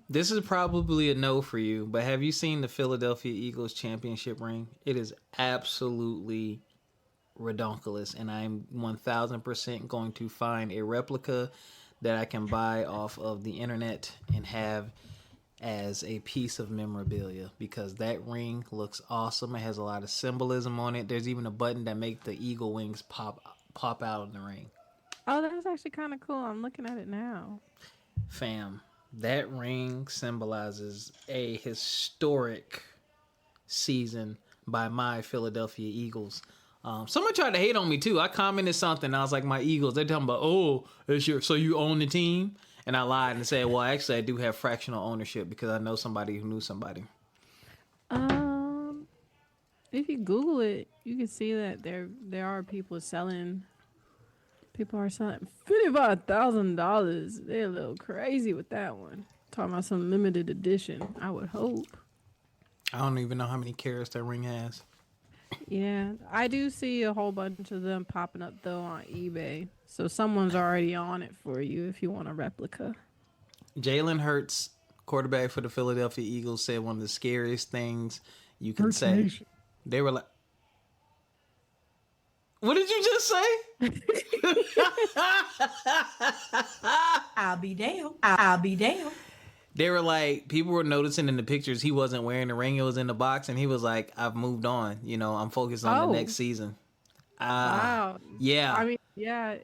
This is probably a no for you, but have you seen the Philadelphia Eagles championship ring? It is absolutely redonkulous, and I'm 1000% going to find a replica that I can buy off of the internet and have as a piece of memorabilia because that ring looks awesome. It has a lot of symbolism on it. There's even a button that makes the eagle wings pop out of the ring. Oh, that's actually kind of cool. I'm looking at it now. Fam, that ring symbolizes a historic season by my Philadelphia Eagles. Someone tried to hate on me too. I commented something. I was like, my Eagles. They're talking about, oh, so you own the team? And I lied and said, well, actually, I do have fractional ownership because I know somebody who knew somebody. If you Google it, you can see that there are people selling. People are selling $55,000. They're a little crazy with that one. Talking about some limited edition. I would hope. I don't even know how many carats that ring has. Yeah, I do see a whole bunch of them popping up though on eBay. So someone's already on it for you if you want a replica. Jalen Hurts, quarterback for the Philadelphia Eagles, said one of the scariest things you can say. They were like, what did you just say? I'll be damned. I'll be damned. They were like, people were noticing in the pictures he wasn't wearing the ring. It was in the box. And he was like, I've moved on. You know, I'm focused on the next season. Wow. Yeah. I mean, yeah,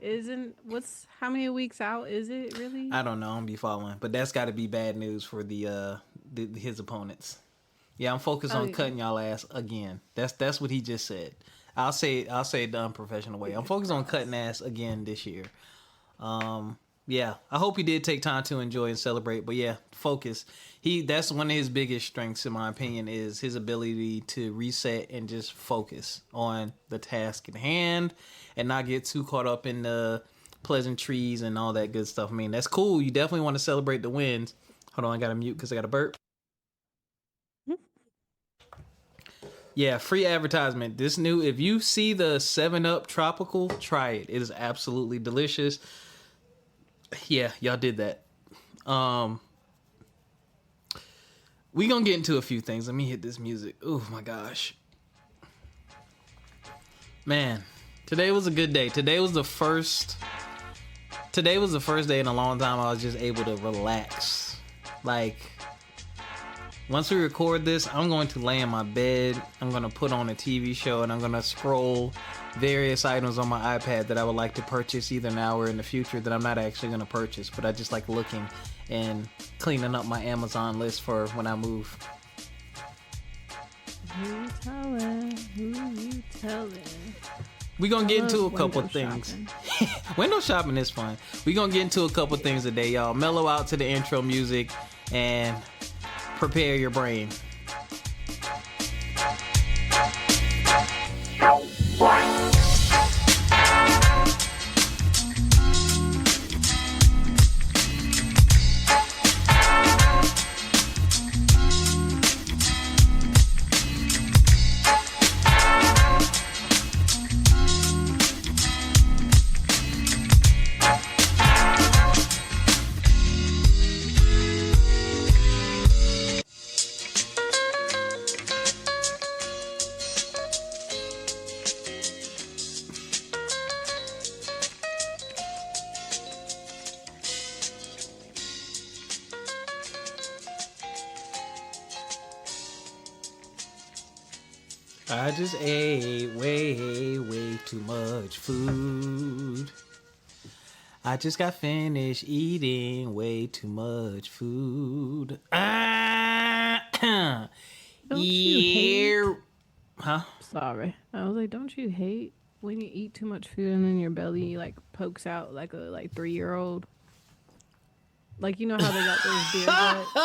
how many weeks out is it really? I don't know. I'm going to be following. But that's got to be bad news for his opponents. Yeah, I'm focused on cutting y'all ass again. That's what he just said. I'll say it the unprofessional way. I'm focused on cutting ass again this year. Yeah, I hope he did take time to enjoy and celebrate. But yeah, focus. That's one of his biggest strengths, in my opinion, is his ability to reset and just focus on the task at hand and not get too caught up in the pleasantries and all that good stuff. I mean, that's cool. You definitely want to celebrate the wins. Hold on, I got to mute because I got to burp. Yeah, free advertisement. If you see the 7-Up Tropical, try it. It is absolutely delicious. Yeah, y'all did that. We gonna get into a few things. Let me hit this music. Oh my gosh. Man, today was a good day. Today was the first day in a long time I was just able to relax. Like, once we record this, I'm going to lay in my bed. I'm going to put on a TV show and I'm going to scroll various items on my iPad that I would like to purchase either now or in the future that I'm not actually going to purchase, but I just like looking and cleaning up my Amazon list for when I move. Who you telling? We're going to get into a couple things. Window shopping is fun. We're going to get into a couple things today, y'all. Mellow out to the intro music and prepare your brain. I just ate way too much food. I just got finished eating way too much food. Don't you hate? Huh? Sorry. I was like, don't you hate when you eat too much food and then your belly like pokes out like a 3-year-old? Like, you know how they got those beer guts?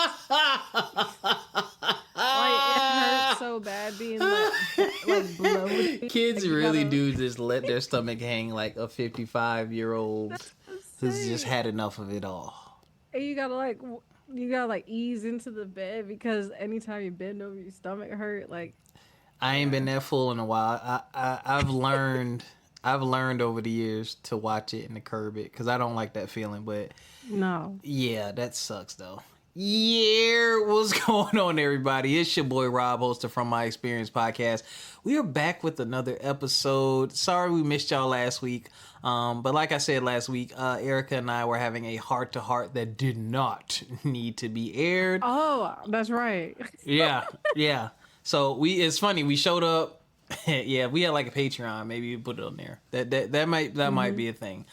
Like, it hurts so bad being like bloated. Kids really do just let their stomach hang like a 55-year-old who's just had enough of it all. And you gotta ease into the bed because anytime you bend over, your stomach hurt. Like, I ain't been that full in a while. I've learned I've learned over the years to watch it and to curb it because I don't like that feeling. But No. yeah, that sucks though. Yeah, what's going on, everybody? It's your boy Rob, host of From My Experience podcast. We are back with another episode. Sorry we missed y'all last week, but like I said last week, Ericca and I were having a heart-to-heart that did not need to be aired. Oh, that's right. Yeah. So it's funny. We showed up. Yeah, we had like a Patreon. Maybe we put it on there. That might be a thing.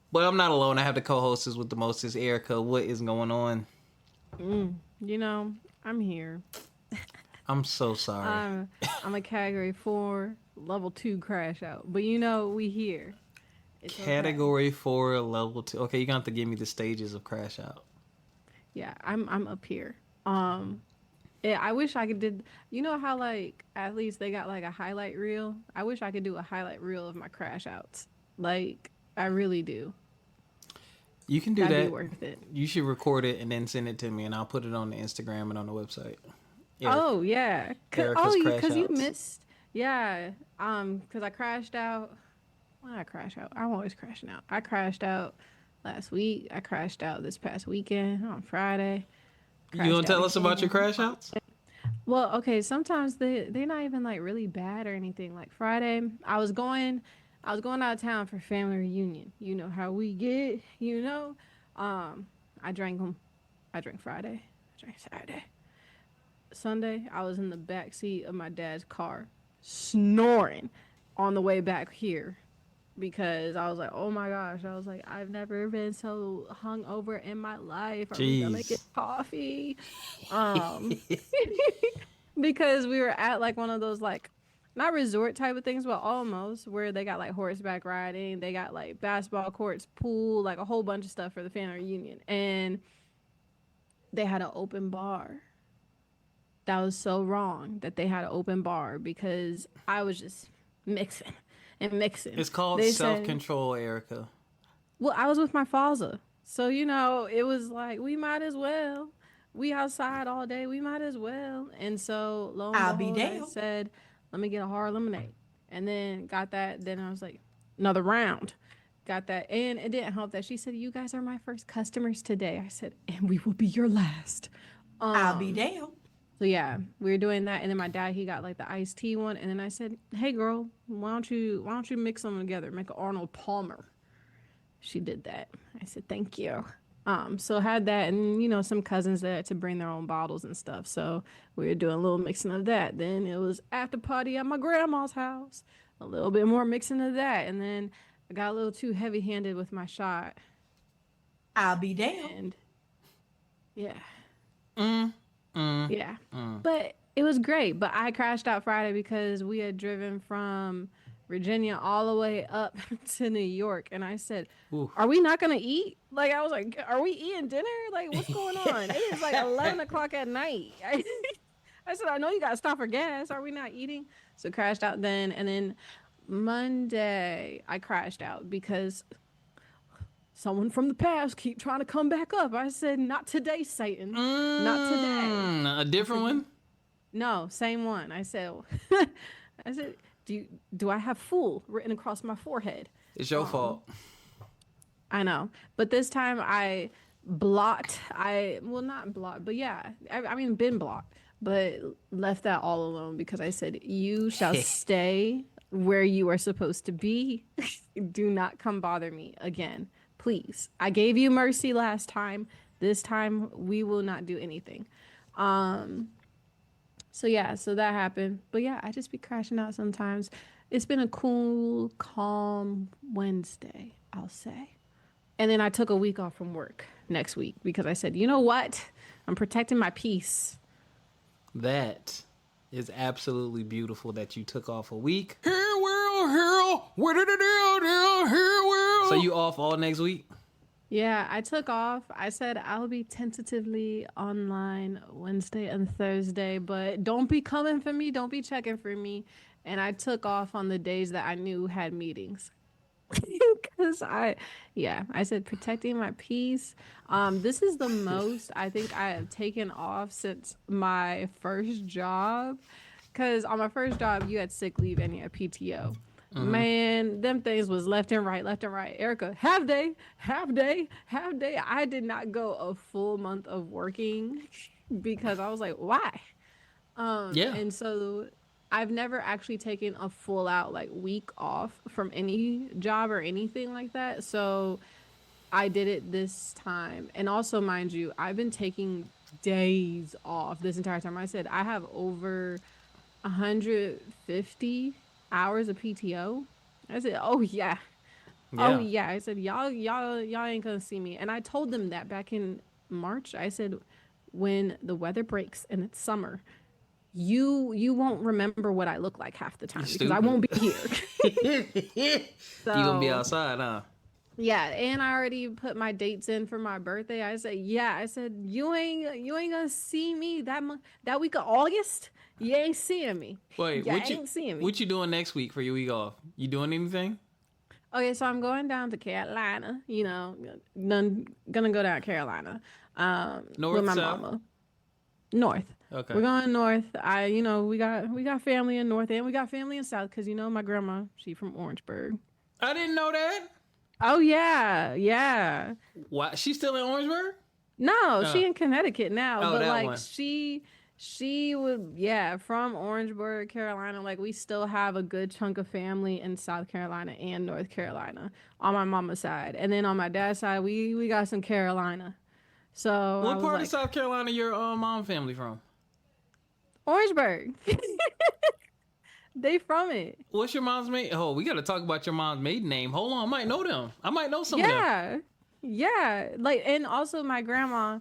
But I'm not alone. I have the co-hostess with the mostest, Ericca. What is going on? You know, I'm here. I'm so sorry. I'm a category 4, level 2 crash out. But you know, we here. It's Category 4, level 2. Okay, you're gonna have to give me the stages of crash out. Yeah, I'm up here. Yeah, I wish I could did. You know how like athletes they got like a highlight reel. I wish I could do a highlight reel of my crash outs. Like I really do. You can do That'd that. Be worth it. You should record it and then send it to me, and I'll put it on the Instagram and on the website. Oh yeah. Because you missed. Yeah. Because I crashed out. When did I crash out? I'm always crashing out. I crashed out last week. I crashed out this past weekend on Friday. You gonna tell us about your crash outs? Well, okay. Sometimes they're not even like really bad or anything. Like Friday, I was going out of town for family reunion. You know how we get. You know, I drank Friday. I drank Saturday. Sunday, I was in the back seat of my dad's car, snoring on the way back here. Because I was like, oh my gosh. I was like, I've never been so hungover in my life. Are we gonna get coffee? Because we were at like one of those like, not resort type of things, but almost, where they got like horseback riding. They got like basketball courts, pool, like a whole bunch of stuff for the family reunion. And they had an open bar. That was so wrong that they had an open bar because I was just mixing. It's called self-control, Ericca. Well, I was with my father. So, you know, it was like, we might as well. We outside all day. We might as well. And so, lo and behold, I said, let me get a hard lemonade. And then got that. Then I was like, another round. Got that. And it didn't help that she said, you guys are my first customers today. I said, and we will be your last. I'll be damned. So yeah, we were doing that, and then my dad he got like the iced tea one, and then I said, "Hey girl, why don't you mix them together, make an Arnold Palmer?" She did that. I said, "Thank you." So had that, and you know some cousins there to bring their own bottles and stuff. So we were doing a little mixing of that. Then it was after party at my grandma's house, a little bit more mixing of that, and then I got a little too heavy-handed with my shot. I'll be damned. And yeah. But it was great. But I crashed out Friday because we had driven from Virginia all the way up to New York. And I said, are we not going to eat? Like, I was like, are we eating dinner? Like, what's going on? It is like 11 o'clock at night. I said, I know you got to stop for gas. Are we not eating? So crashed out then. And then Monday, I crashed out because someone from the past keep trying to come back up. I said, not today, Satan. Not today. A different one? No, same one. I said, do I have fool written across my forehead? It's your fault. I know. But this time I not blocked, but yeah. I mean, been blocked, but left that all alone because I said, you shall stay where you are supposed to be. Do not come bother me again. Please. I gave you mercy last time. This time we will not do anything. So that happened. But yeah, I just be crashing out sometimes. It's been a cool, calm Wednesday, I'll say. And then I took a week off from work next week because I said, you know what? I'm protecting my peace. That is absolutely beautiful that you took off a week. So you off all next week? Yeah, I took off. I said I'll be tentatively online Wednesday and Thursday, but don't be coming for me. Don't be checking for me. And I took off on the days that I knew had meetings. Because I said protecting my peace. This is the most I think I have taken off since my first job. Because on my first job, you had sick leave and you had PTO. Man, them things was left and right, left and right. Erica, half day, half day, half day. I did not go a full month of working because I was like, why? Yeah. And so I've never actually taken a full out like week off from any job or anything like that. So I did it this time. And also, mind you, I've been taking days off this entire time. I said I have over 150 hours of PTO. I said, "Oh yeah. Oh Yeah. yeah." I said, "Y'all ain't gonna see me." And I told them that back in March. I said, "When the weather breaks and it's summer, you won't remember what I look like half the time because I won't be here." You gonna be So outside, huh? yeah, and I already put my dates in for my birthday. I said, yeah, I said you ain't gonna see me that week of August. You ain't seeing me. Wait, You ain't seeing me. what you doing next week for your week off? You doing anything? Okay, so I'm going down to Carolina. Gonna go down to Carolina. North, with my south? mama. North. Okay. We're going north. We got family in north and we got family in south because my grandma, she from Orangeburg. I didn't know that. Oh yeah, yeah. Why? She's still in Orangeburg? No, she in Connecticut now, Oh, but that like one. she would from Orangeburg, Carolina. Like we still have a good chunk of family in South Carolina and North Carolina on my mama's side, and then on my dad's side, we got some Carolina. So I What was part like, of South Carolina your mom family from? Orangeburg. They from it. What's your mom's maiden? Oh, we got to talk about your mom's maiden name. Hold on, I might know them. I might know some of them. Yeah, yeah. Like, and also my grandma,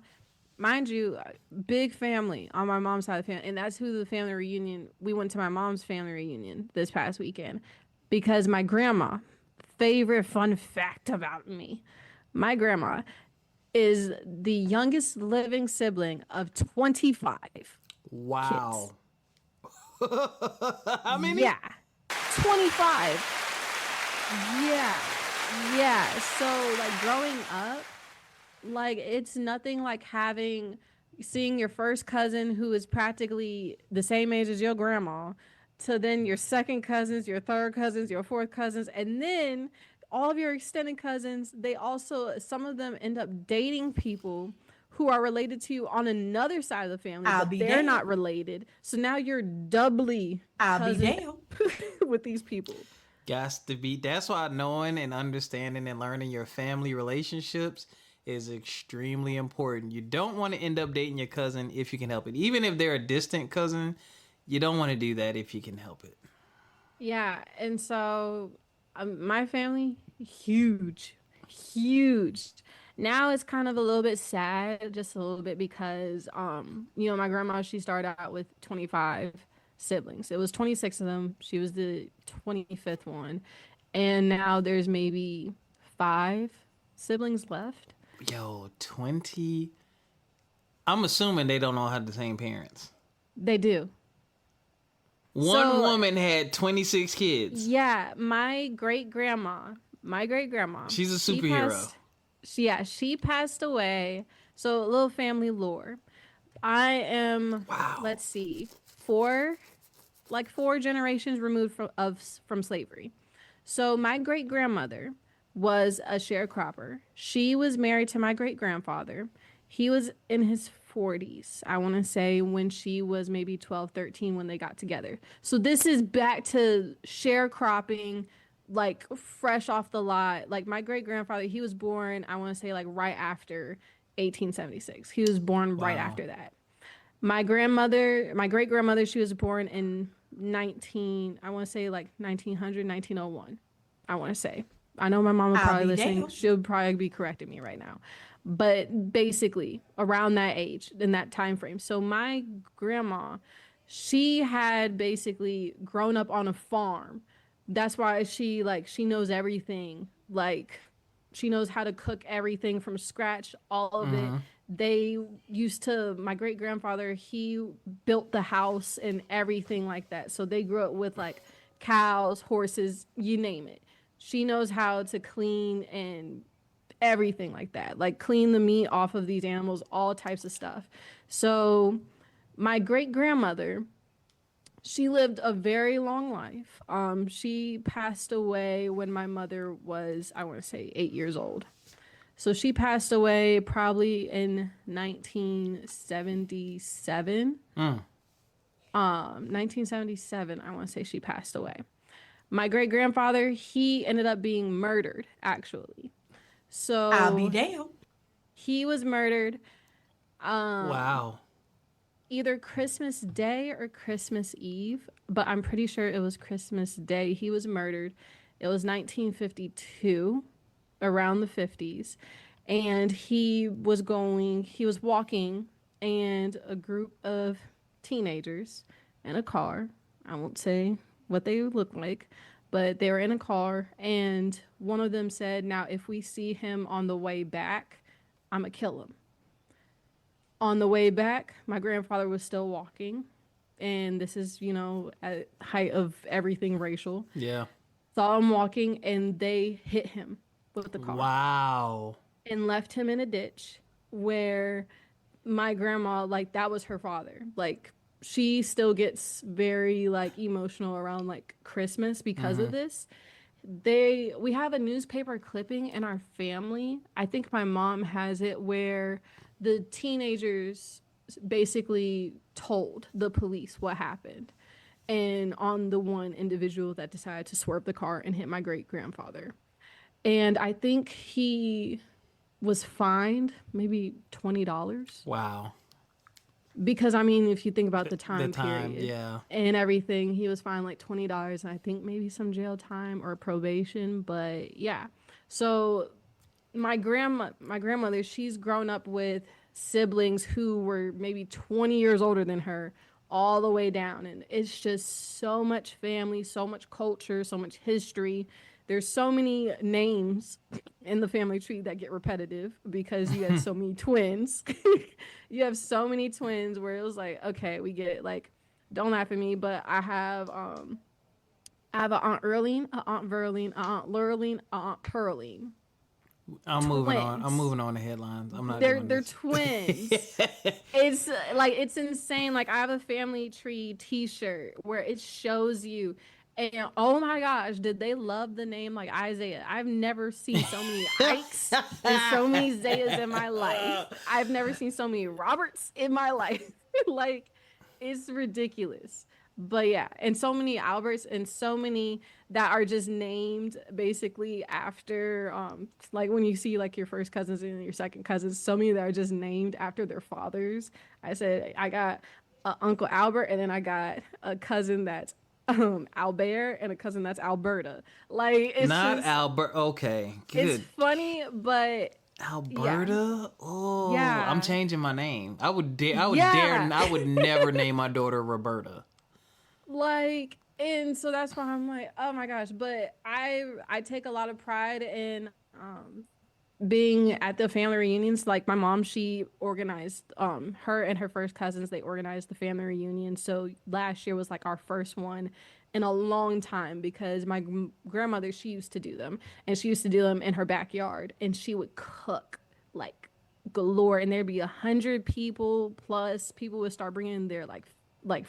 mind you, big family on my mom's side of the family, and that's who the family reunion. We went to my mom's family reunion this past weekend because my grandma. Favorite fun fact about me, my grandma is the youngest living sibling of 25 Wow. kids. How many? Yeah, 25. Yeah, yeah. So like growing up, like it's nothing like seeing your first cousin who is practically the same age as your grandma, to then your second cousins, your third cousins, your fourth cousins, and then all of your extended cousins. They also, some of them end up dating people who are related to you on another side of the family, but they're not related. So now you're doubly cousin with these people. Got to be. That's why knowing and understanding and learning your family relationships is extremely important. You don't want to end up dating your cousin if you can help it. Even if they're a distant cousin, you don't want to do that if you can help it. Yeah, and so my family, huge, huge. Now it's kind of a little bit sad, just a little bit, because my grandma, she started out with 25 siblings. It was 26 of them. She was the 25th one. And now there's maybe 5 siblings left. Yo, 20. I'm assuming they don't all have the same parents. They do. One woman had 26 kids. Yeah, my great grandma. She's a superhero. She passed away. So a little family lore. I am, let's see, 4 generations removed from slavery. So my great grandmother was a sharecropper. She was married to my great grandfather. He was in his 40s, I want to say, when she was maybe 12, 13 when they got together. So this is back to sharecropping, like fresh off the lot. Like my great grandfather, he was born, I want to say, like right after 1876. He was born right after that. My great grandmother, she was born in I want to say like 1900, 1901. I want to say. I know my mom will probably listening. Damn. She'll probably be correcting me right now. But basically around that age, in that time frame. So my grandma, she had basically grown up on a farm. That's why she knows everything. Like she knows how to cook everything from scratch, all of it. My great grandfather, he built the house and everything like that. So they grew up with like cows, horses, you name it. She knows how to clean and everything like that, like clean the meat off of these animals, all types of stuff. So my great grandmother, She lived a very long life. She passed away when my mother was, I want to say, 8 years old. So she passed away probably in 1977. 1977, I want to say she passed away. My great grandfather, he ended up being murdered, actually. I'll be So damned. he was murdered Wow. either Christmas Day or Christmas Eve, but I'm pretty sure it was Christmas Day. He was murdered. It was 1952, around the 50s. And he was walking, and a group of teenagers in a car, I won't say what they look like, but they were in a car, and one of them said, "Now, if we see him on the way back, I'm gonna kill him." On the way back, my grandfather was still walking, and this is, at height of everything racial. Yeah. Saw him walking, and they hit him with the car Wow. and left him in a ditch where my grandma, like, that was her father. Like, she still gets very, like, emotional around, like, Christmas because of this. We have a newspaper clipping in our family. I think my mom has it, where the teenagers basically told the police what happened, and on the one individual that decided to swerve the car and hit my great grandfather. And I think he was fined maybe $20. Wow. Because, I mean, if you think about the time time, period yeah. and everything, he was fined like $20, and I think maybe some jail time or probation. But yeah, so my grandmother, she's grown up with siblings who were maybe 20 years older than her, all the way down, and it's just so much family, so much culture, so much history. There's so many names in the family tree that get repetitive because you had so many twins. You have so many twins where it was like, okay, we get it. Like, don't laugh at me, but I have an Aunt Earlene, an Aunt Verline, an Aunt Lurline, an Aunt Pearline. I'm moving on. I'm moving on to headlines. I'm not doing They're this. twins. It's like, it's insane. Like, I have a family tree T-shirt where it shows you, and oh my gosh, did they love the name like Isaiah? I've never seen so many Ikes and so many Zayas in my life. I've never seen so many Roberts in my life. Like, it's ridiculous. But yeah, and so many Alberts, and so many that are just named basically after, like when you see like your first cousins and your second cousins, so many that are just named after their fathers. I said I got Uncle Albert, and then I got a cousin that's Albert, and a cousin that's Alberta. Like, it's Not just, Albert. Okay, good. it's funny, but Alberta. Oh, Yeah. I'm changing my name. I would dare. I would Yeah. dare. I would never name my daughter Roberta. like, and so that's why I'm like, oh my gosh. But I take a lot of pride in being at the family reunions. Like, my mom, she organized, her and her first cousins, they organized the family reunion. So last year was like our first one in a long time, because my grandmother, she used to do them, and she used to do them in her backyard, and she would cook like galore, and there'd be 100 people, plus people would start bringing their like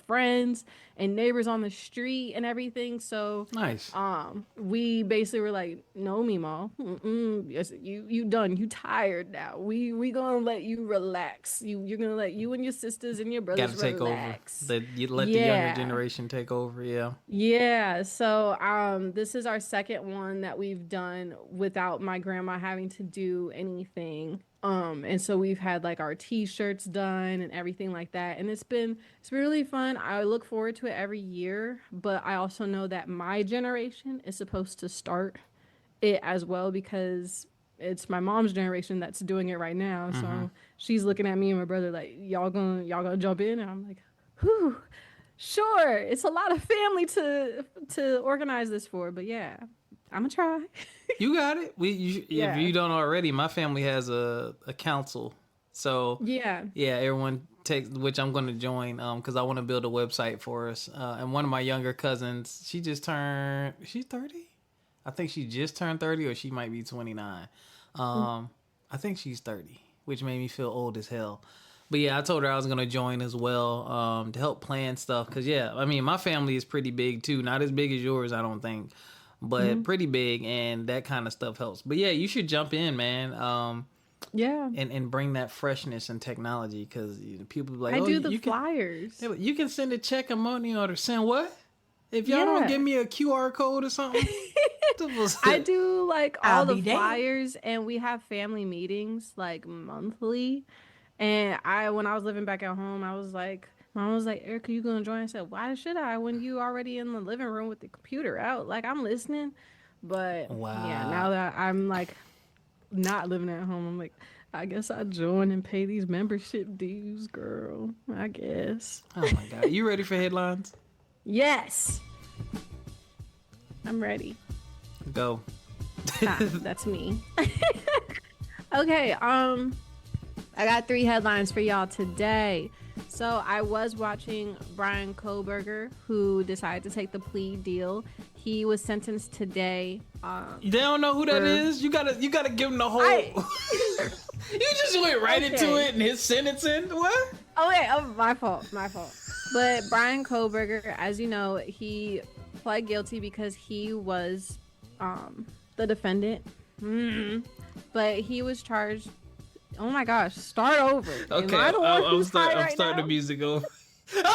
friends and neighbors on the street and everything. So Nice. we basically were like, no, Mima, yes, you done, you tired now. We gonna let you relax. You're gonna let you and your sisters and your brothers Got to take relax. over. You let the younger generation take over. Yeah. Yeah, so this is our second one that we've done without my grandma having to do anything. And so we've had like our t-shirts done and everything like that, and it's been really fun. I look forward to it every year, but I also know that my generation is supposed to start it as well, because it's my mom's generation that's doing it right now. So she's looking at me and my brother like, y'all gonna jump in, and I'm like, whew. Sure, it's a lot of family to organize this for, but yeah, I'm gonna try. You got it. If you don't already, my family has a council. So Yeah. everyone takes, which I'm going to join, because I want to build a website for us. And one of my younger cousins, she's 30. I think she just turned 30, or she might be 29. I think she's 30, which made me feel old as hell. But yeah, I told her I was going to join as well to help plan stuff. Because, yeah, I mean, my family is pretty big, too. Not as big as yours, I don't think. But pretty big, and that kind of stuff helps. But, yeah, you should jump in, man. Yeah. And bring that freshness and technology. Because people be like, I oh, do the you flyers. You can send a check, a money order. Send what? If y'all don't give me a QR code or something. I do like all the damned. flyers, and we have family meetings like monthly. And when I was living back at home, I was like, Mom was like, Erica, you gonna join? I said, why should I when you already in the living room with the computer out? Like, I'm listening. But yeah, now that I'm like not living at home, I'm like, I guess I join and pay these membership dues, girl. I guess. Oh my God. You ready for headlines? Yes. I'm ready. Go. That's me. Okay, I got 3 headlines for y'all today. So I was watching Bryan Kohberger, who decided to take the plea deal. He was sentenced today. They don't know who that is. You gotta give him the whole. You just went right into it and his sentencing. What? My fault. But Bryan Kohberger, as you know, he pled guilty because he was the defendant. But he was charged. Oh my gosh! Start over. Okay, I'm starting the music over. It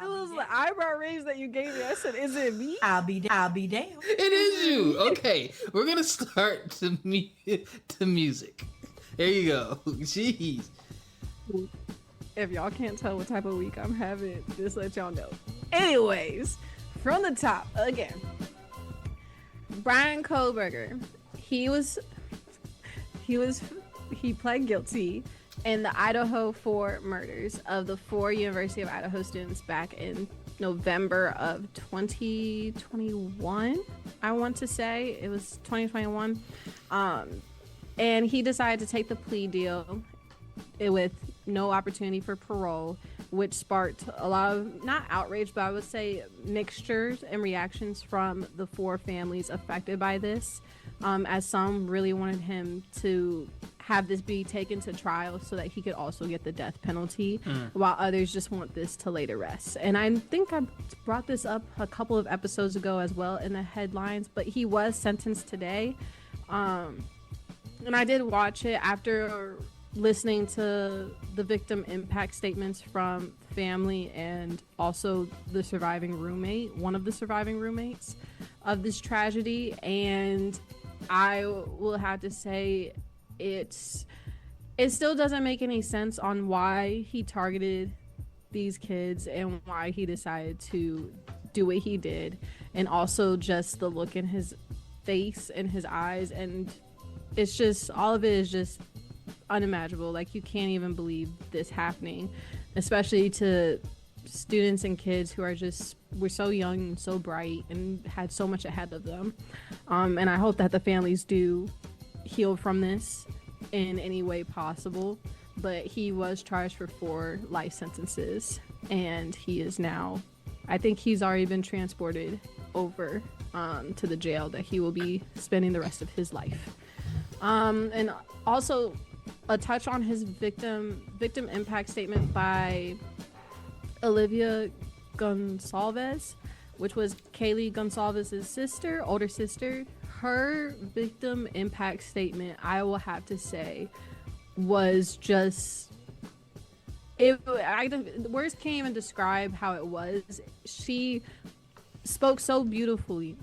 was the eyebrow raise that you gave me. I said, "Is it me?" I'll be damned. It is you. Okay, we're gonna start to music. There you go. Jeez. If y'all can't tell what type of week I'm having, just let y'all know. Anyways, from the top again. Bryan Kohberger, he pled guilty in the Idaho 4 murders of the 4 University of Idaho students back in November of 2021. I want to say it was 2021. And he decided to take the plea deal with no opportunity for parole, which sparked a lot of, not outrage, but I would say mixtures and reactions from the 4 families affected by this, as some really wanted him to have this be taken to trial so that he could also get the death penalty, while others just want this to lay to rest. And I think I brought this up a couple of episodes ago as well in the headlines, but he was sentenced today. And I did watch it after listening to the victim impact statements from family and also the surviving roommate, one of the surviving roommates of this tragedy. And I will have to say it still doesn't make any sense on why he targeted these kids and why he decided to do what he did, and also just the look in his face and his eyes, and it's just, all of it is just unimaginable. Like, you can't even believe this happening, especially to students and kids who were so young and so bright and had so much ahead of them. And I hope that the families do heal from this in any way possible. But he was charged for 4 life sentences, and he is now, I think he's already been transported over to the jail that he will be spending the rest of his life. And also a touch on his victim impact statement by Olivia Gonsalves, which was Kaylee Gonsalves' older sister. Her victim impact statement, I will have to say, was just, the words can't even describe how it was. She spoke so beautifully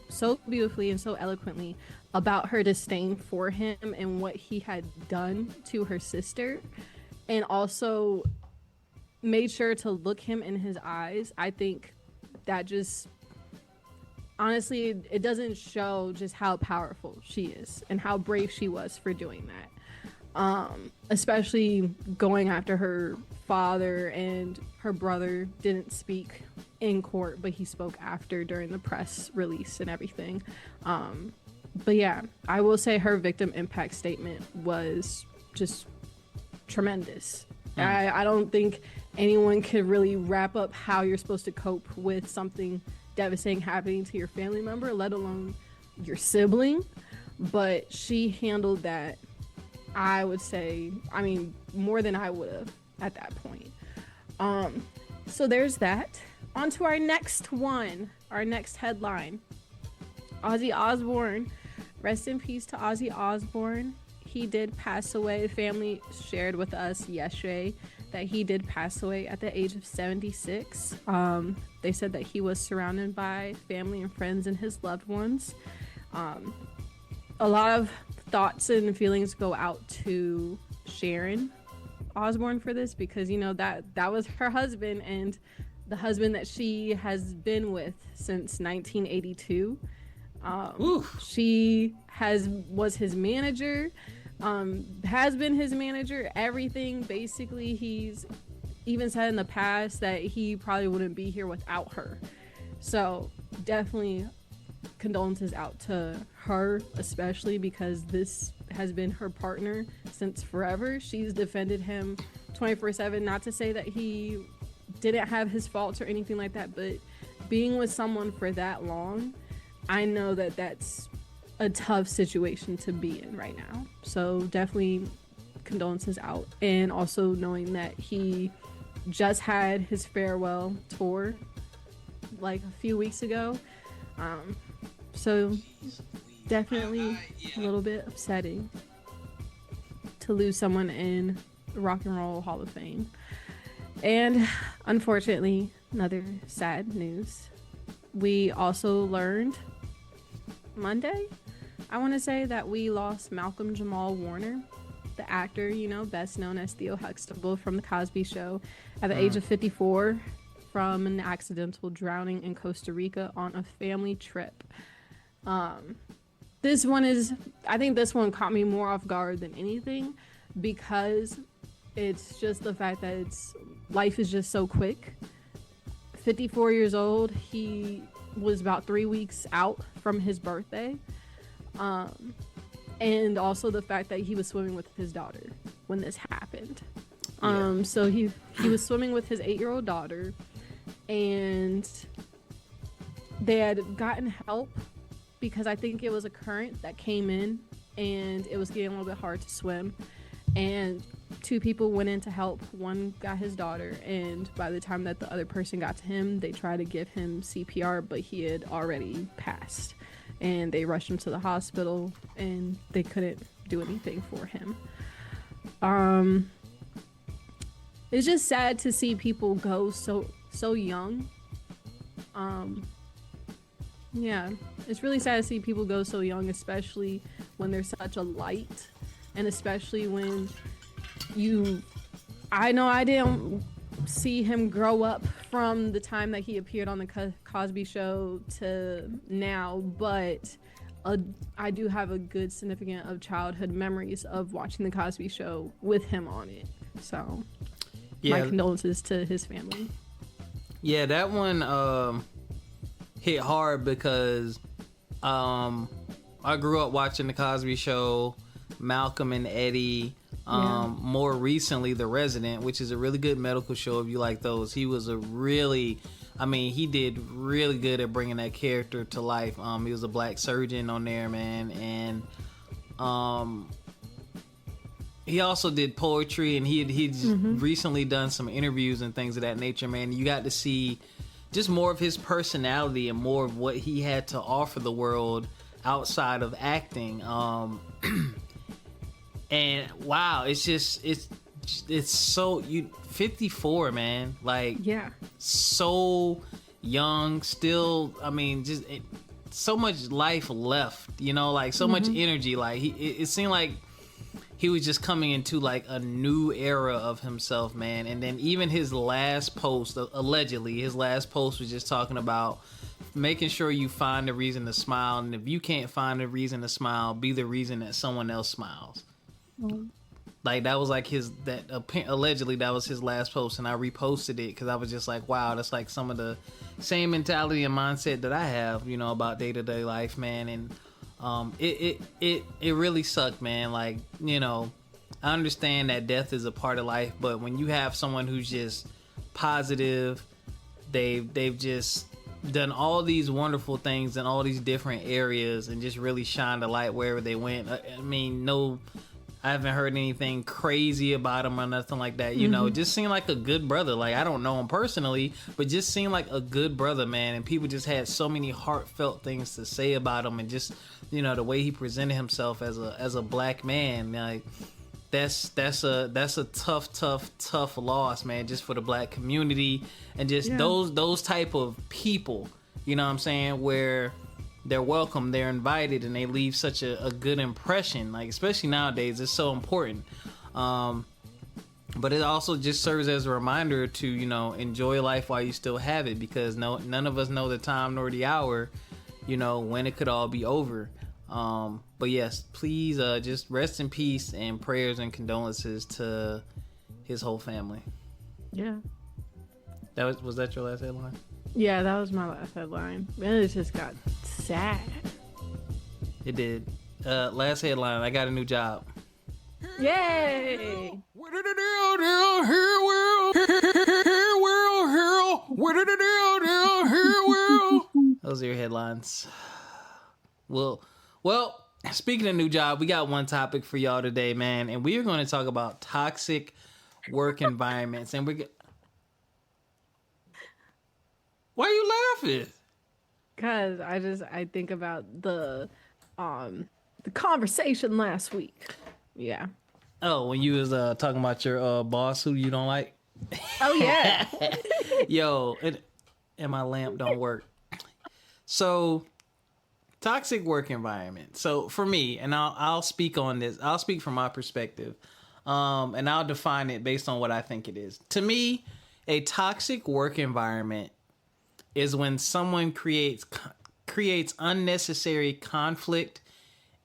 and so eloquently about her disdain for him and what he had done to her sister, and also made sure to look him in his eyes. I think that just, honestly, it doesn't show just how powerful she is and how brave she was for doing that. Especially going after her father, and her brother didn't speak in court, but he spoke after during the press release and everything. But yeah, I will say her victim impact statement was just tremendous. I don't think anyone could really wrap up how you're supposed to cope with something devastating happening to your family member, let alone your sibling. But she handled that, I would say, I mean, more than I would have at that point. So there's that. On to our next one, our next headline. Ozzy Osbourne. Rest in peace to Ozzy Osbourne. He did pass away. The family shared with us yesterday that he did pass away at the age of 76. They said that he was surrounded by family and friends and his loved ones. A lot of thoughts and feelings go out to Sharon Osbourne for this, because you know that was her husband, and the husband that she has been with since 1982. She was his manager, has been his manager, everything. Basically, he's even said in the past that he probably wouldn't be here without her. So definitely condolences out to her, especially because this has been her partner since forever. She's defended him 24/7. Not to say that he didn't have his faults or anything like that, but being with someone for that long, I know that that's a tough situation to be in right now. So definitely condolences out. And also knowing that he just had his farewell tour like a few weeks ago. So definitely a little bit upsetting to lose someone in the Rock and Roll Hall of Fame. And unfortunately, another sad news. We also learned Monday, I want to say, that we lost Malcolm Jamal Warner, the actor, you know, best known as Theo Huxtable from The Cosby Show, at the age of 54 from an accidental drowning in Costa Rica on a family trip. This one I think this one caught me more off guard than anything, because it's just the fact that life is just so quick. 54 years old, he was about 3 weeks out from his birthday. And also the fact that he was swimming with his daughter when this happened. So he was swimming with his 8-year-old daughter, and they had gotten help because I think it was a current that came in and it was getting a little bit hard to swim. And 2 people went in to help. One got his daughter, and by the time that the other person got to him, they tried to give him CPR, but he had already passed. And they rushed him to the hospital, and they couldn't do anything for him. It's just sad to see people go so young. Yeah, it's really sad to see people go so young, especially when there's such a light, and especially when I know I didn't see him grow up from the time that he appeared on the Cosby Show to now, but I do have a good significant of childhood memories of watching the Cosby Show with him on it. So my condolences to his family. Yeah, that one hit hard because I grew up watching the Cosby Show, Malcolm and Eddie. More recently, The Resident, which is a really good medical show if you like those. He was he did really good at bringing that character to life. He was a black surgeon on there, man, and he also did poetry, and he'd recently done some interviews and things of that nature, man. You got to see just more of his personality and more of what he had to offer the world outside of acting. And wow, it's so 54, man. Like, yeah, so young still. I mean, just so much life left, you know, like so much energy. Like it seemed like he was just coming into like a new era of himself, man. And then even his last post, allegedly, his last post was just talking about making sure you find a reason to smile, and if you can't find a reason to smile, be the reason that someone else smiles. Like that was like allegedly that was his last post, and I reposted it because I was just like, wow, that's like some of the same mentality and mindset that I have, you know, about day-to-day life, man. And it really sucked, man. Like, you know, I understand that death is a part of life, but when you have someone who's just positive. They've just done all these wonderful things in all these different areas and just really shined a light wherever they went. I mean, I haven't heard anything crazy about him or nothing like that. You know, it just seemed like a good brother. Like, I don't know him personally, but just seemed like a good brother, man. And people just had so many heartfelt things to say about him, and just, you know, the way he presented himself as a black man. Like, that's a tough loss, man, just for the black community and just those type of people, you know what I'm saying, where they're welcome, they're invited, and they leave such a good impression. Like, especially nowadays, it's so important. But it also just serves as a reminder to, you know, enjoy life while you still have it, because none of us know the time nor the hour, you know, when it could all be over. But yes, please just rest in peace, and prayers and condolences to his whole family. Yeah. Was that your last headline? Yeah, that was my last headline. Man, it just got sad. It did. Last headline, I got a new job. Yay! Those are your headlines. Well, speaking of new job, we got one topic for y'all today, man, and we are going to talk about toxic work environments. And why are you laughing? Cause I think about the conversation last week. Yeah. Oh, when you was talking about your boss who you don't like. Oh yeah. Yo, and my lamp don't work. So, toxic work environment. So for me, and I'll speak on this. I'll speak from my perspective, and I'll define it based on what I think it is. To me, a toxic work environment is when someone creates unnecessary conflict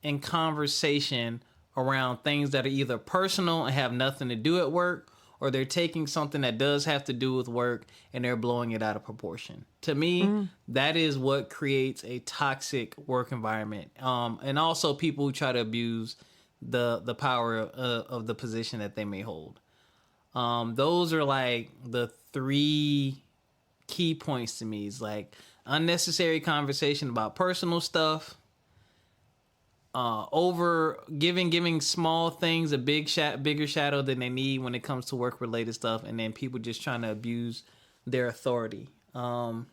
and conversation around things that are either personal and have nothing to do at work, or they're taking something that does have to do with work and they're blowing it out of proportion. To me, that is what creates a toxic work environment. And also people who try to abuse the power of the position that they may hold. Those are like the three key points to me. Is like unnecessary conversation about personal stuff, over giving small things a bigger shadow than they need when it comes to work related stuff, and then people just trying to abuse their authority. And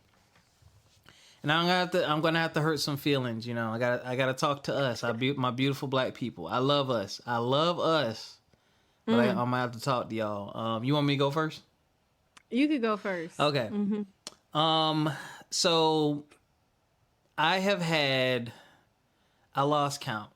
I'm gonna have to hurt some feelings, you know. I gotta talk to us, my beautiful black people. I love us, but I'm gonna have to talk to y'all. You want me to go first? You could go first. Okay. So I lost count.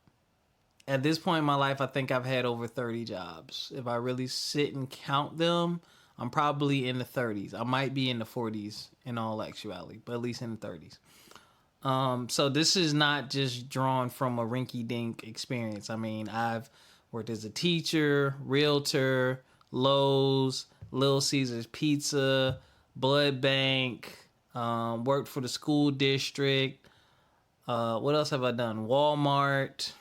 At this point in my life, I think I've had over 30 jobs. If I really sit and count them, I'm probably in the 30s. I might be in the 40s in all actuality, but at least in the 30s. So this is not just drawn from a rinky-dink experience. I mean, I've worked as a teacher, realtor, Lowe's, Little Caesars Pizza, blood bank, worked for the school district. What else have I done? Walmart.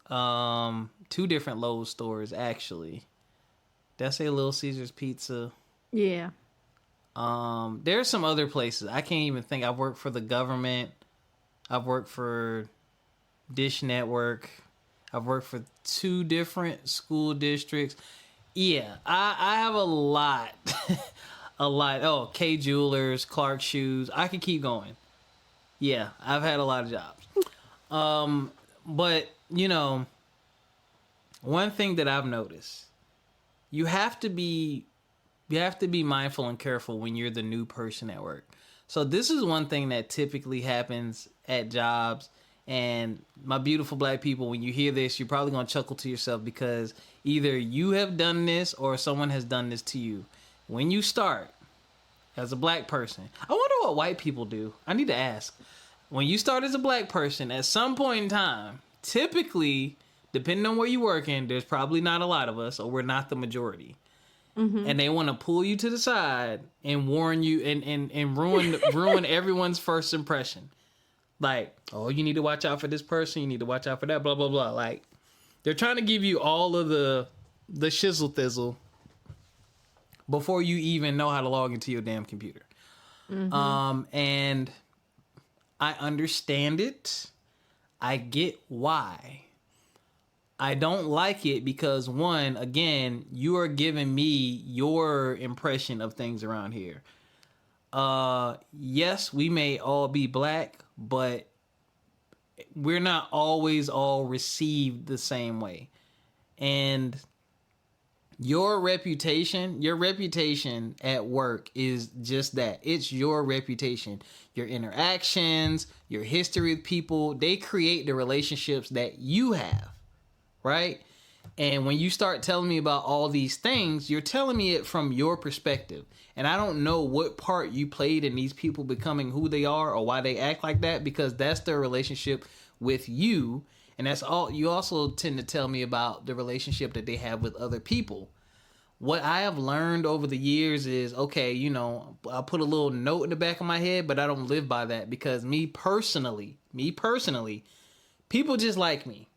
2 different Lowe's stores, actually. Did I say Little Caesars Pizza? Yeah. There's some other places. I can't even think. I've worked for the government. I've worked for Dish Network. I've worked for 2 different school districts. Yeah, I have a lot. A lot. Oh, K Jewelers, Clark Shoes. I could keep going. Yeah, I've had a lot of jobs. But, you know, one thing that I've noticed, you have to be mindful and careful when you're the new person at work. So this is one thing that typically happens at jobs. And my beautiful black people, when you hear this, you're probably going to chuckle to yourself, because either you have done this or someone has done this to you. When you start as a black person, I wonder what white people do. I need to ask. When you start as a black person, at some point in time, typically, depending on where you're working, there's probably not a lot of us, or we're not the majority. And they want to pull you to the side and warn you and ruin everyone's first impression. Like, oh, you need to watch out for this person. You need to watch out for that, blah, blah, blah. Like, they're trying to give you all of the shizzle thizzle before you even know how to log into your damn computer. And I understand it. I get why. I don't like it because, one, again, you are giving me your impression of things around here. Yes, we may all be black, but we're not always all received the same way. And your reputation at work is just that. It's your reputation. Your interactions, your history with people, they create the relationships that you have, right? And when you start telling me about all these things, you're telling me it from your perspective. And I don't know what part you played in these people becoming who they are or why they act like that, because that's their relationship with you. And that's all. You also tend to tell me about the relationship that they have with other people. What I have learned over the years is, okay, you know, I'll put a little note in the back of my head, but I don't live by that, because me personally, people just like me.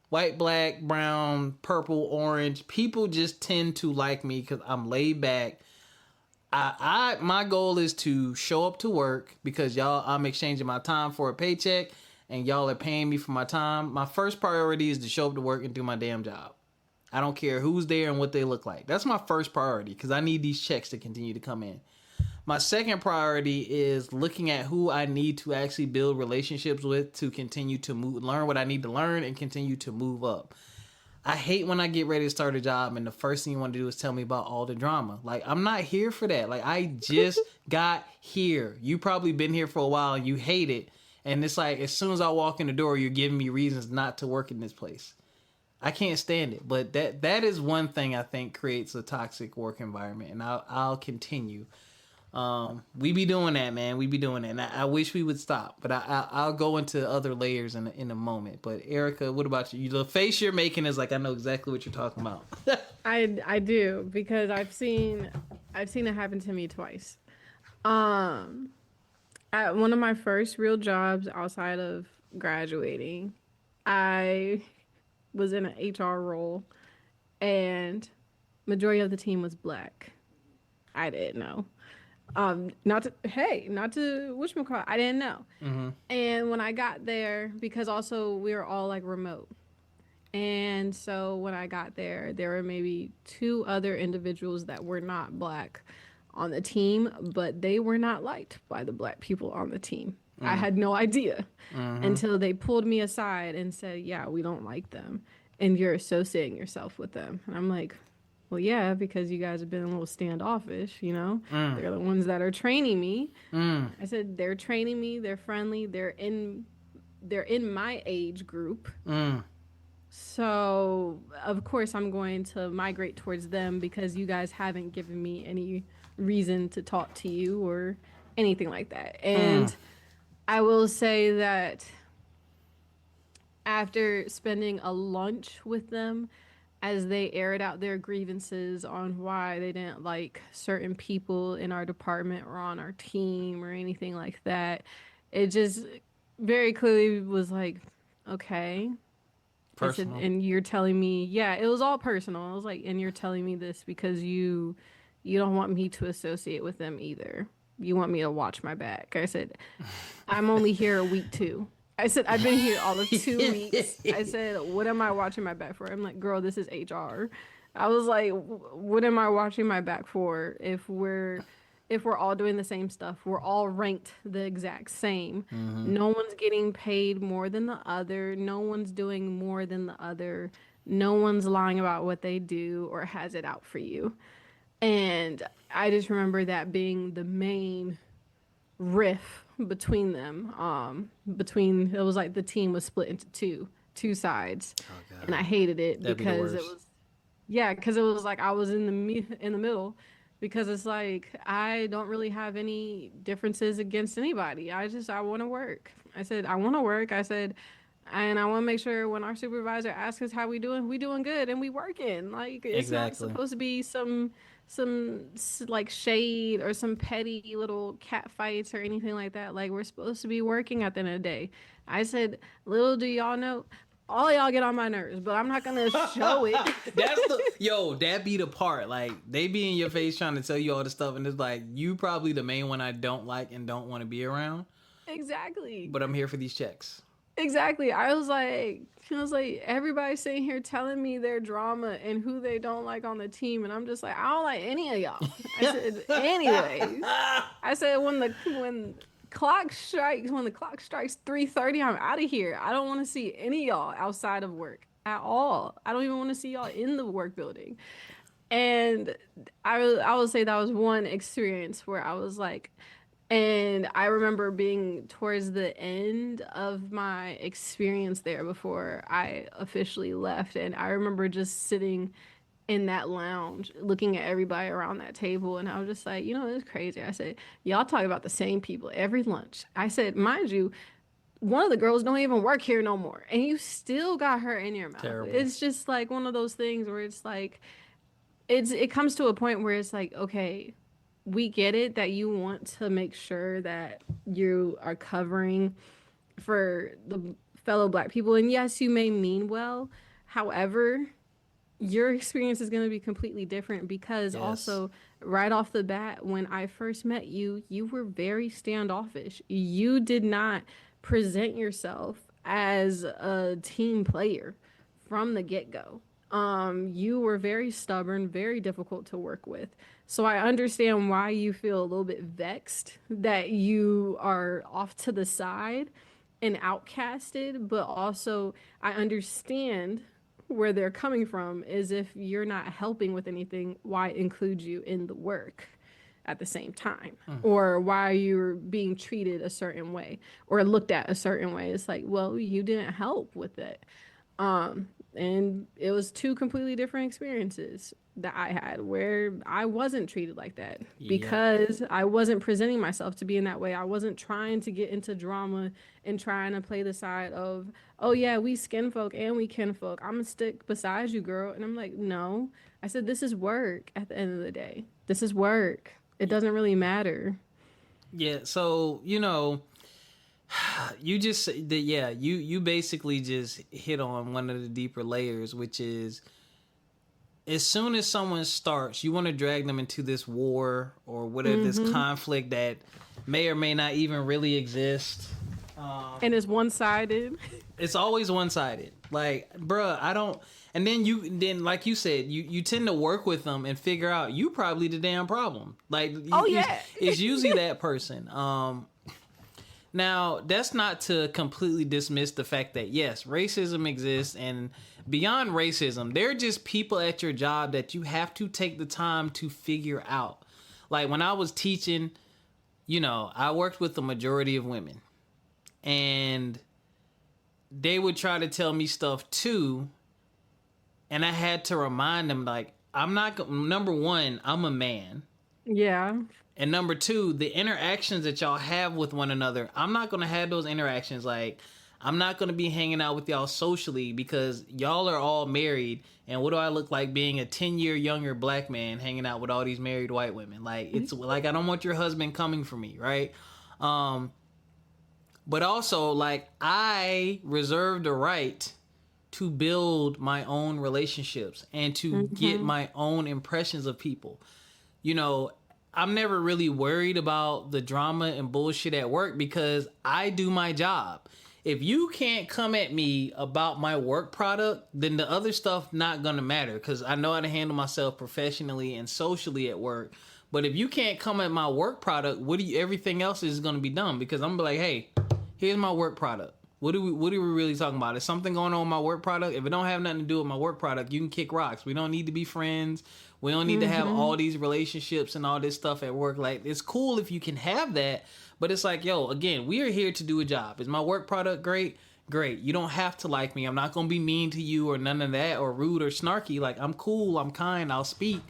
White, black, brown, purple, orange. People just tend to like me because I'm laid back. My goal is to show up to work because I'm exchanging my time for a paycheck and y'all are paying me for my time. My first priority is to show up to work and do my damn job. I don't care who's there and what they look like. That's my first priority because I need these checks to continue to come in. My second priority is looking at who I need to actually build relationships with to continue to learn what I need to learn and continue to move up. I hate when I get ready to start a job and the first thing you want to do is tell me about all the drama. Like, I'm not here for that. Like, I just got here. You probably been here for a while and you hate it. And it's like, as soon as I walk in the door, you're giving me reasons not to work in this place. I can't stand it. But that is one thing I think creates a toxic work environment. And I'll continue. We be doing that, man. We be doing that. And I wish we would stop. But I'll go into other layers in a moment. But Ericca, what about you? The face you're making is like, I know exactly what you're talking about. I do, because I've seen it happen to me twice. At one of my first real jobs outside of graduating, I was in an HR role, and majority of the team was black. I didn't know. Not to whatchamacallit, I didn't know. Mm-hmm. And when I got there, because also we were all like remote, and so when I got there were maybe 2 other individuals that were not black on the team, but they were not liked by the black people on the team. I had no idea until they pulled me aside and said, yeah, we don't like them, and you're associating yourself with them. And I'm like, well, yeah, because you guys have been a little standoffish, you know? They're the ones that are training me. I said, they're training me, they're friendly, they're in my age group. So, of course, I'm going to migrate towards them because you guys haven't given me any reason to talk to you or anything like that. And I will say that after spending a lunch with them, as they aired out their grievances on why they didn't like certain people in our department or on our team or anything like that, it just very clearly was like, okay. Personal. I said, and you're telling me, yeah, it was all personal. I was like, and you're telling me this because you don't want me to associate with them either. You want me to watch my back. I said, I'm only here a week 2. I said, I've been here all of 2 weeks. I said, what am I watching my back for? I'm like, girl, this is HR. I was like, what am I watching my back for if we're all doing the same stuff? We're all ranked the exact same. No one's getting paid more than the other. No one's doing more than the other. No one's lying about what they do or has it out for you. And I just remember that being the main riff between them. It was like the team was split into two sides. Oh, and I hated it because it was like I was in the middle, because it's like I don't really have any differences against anybody. I want to work. I said I want to work. I said, and I want to make sure when our supervisor asks us how we doing good, and we working. Like, it's not supposed to be some like shade or some petty little cat fights or anything like that. Like, we're supposed to be working at the end of the day. I said, little do y'all know, all y'all get on my nerves, but I'm not gonna show it. That be the part. Like, they be in your face trying to tell you all the stuff, and it's like, you probably the main one I don't like and don't want to be around. Exactly. But I'm here for these checks. Exactly. I was like, everybody's sitting here telling me their drama and who they don't like on the team, and I'm just like, I don't like any of y'all. I said, anyways. I said, when the clock strikes 3:30, I'm out of here. I don't want to see any of y'all outside of work at all. I don't even want to see y'all in the work building. And I will say that was one experience where I was like, and I remember being towards the end of my experience there before I officially left. And I remember just sitting in that lounge looking at everybody around that table. And I was just like, it's crazy. I said, y'all talk about the same people every lunch. I said, mind you, one of the girls don't even work here no more. And you still got her in your mouth. Terrible. It's just like one of those things where it's like, it comes to a point where it's like, okay, we get it that you want to make sure that you are covering for the fellow Black people. And yes, you may mean well. However, your experience is going to be completely different because also right off the bat, when I first met you, you were very standoffish. You did not present yourself as a team player from the get-go. You were very stubborn, very difficult to work with. So I understand why you feel a little bit vexed that you are off to the side and outcasted, but also I understand where they're coming from is if you're not helping with anything, why include you in the work at the same time? Or why you're being treated a certain way or looked at a certain way. It's like, well, you didn't help with it. And it was two completely different experiences that I had where I wasn't treated like that because I wasn't presenting myself to be in that way. I wasn't trying to get into drama and trying to play the side of, oh yeah, we skin folk and we kin folk. I'm gonna stick beside you, girl. And I'm like, no. I said, this is work at the end of the day. This is work. It doesn't really matter. Yeah, so, you just that you basically just hit on one of the deeper layers, which is as soon as someone starts, you want to drag them into this war or whatever, this conflict that may or may not even really exist. And it's one-sided. It's always one-sided. Like, bruh, I don't. And then like you said, you tend to work with them and figure out you probably the damn problem. Like, it's usually that person. Now, that's not to completely dismiss the fact that, yes, racism exists, and beyond racism, there are just people at your job that you have to take the time to figure out. Like, when I was teaching, I worked with the majority of women, and they would try to tell me stuff too, and I had to remind them, like, number one, I'm a man. Yeah. And number two, the interactions that y'all have with one another, I'm not going to have those interactions. Like, I'm not going to be hanging out with y'all socially because y'all are all married. And what do I look like being a 10-year younger Black man hanging out with all these married white women? Like, it's like, I don't want your husband coming for me, right? But also, like, I reserve the right to build my own relationships and to get my own impressions of people. I'm never really worried about the drama and bullshit at work because I do my job. If you can't come at me about my work product, then the other stuff not gonna matter because I know how to handle myself professionally and socially at work. But if you can't come at my work product, everything else is gonna be dumb because I'm gonna be like, hey, here's my work product. What are we really talking about? Is something going on with my work product? If it don't have nothing to do with my work product, you can kick rocks. We don't need to be friends. We don't need to have all these relationships and all this stuff at work. Like, it's cool if you can have that, but it's like, yo, again, we are here to do a job. Is my work product great? Great. You don't have to like me. I'm not going to be mean to you or none of that or rude or snarky. Like, I'm cool. I'm kind. I'll speak.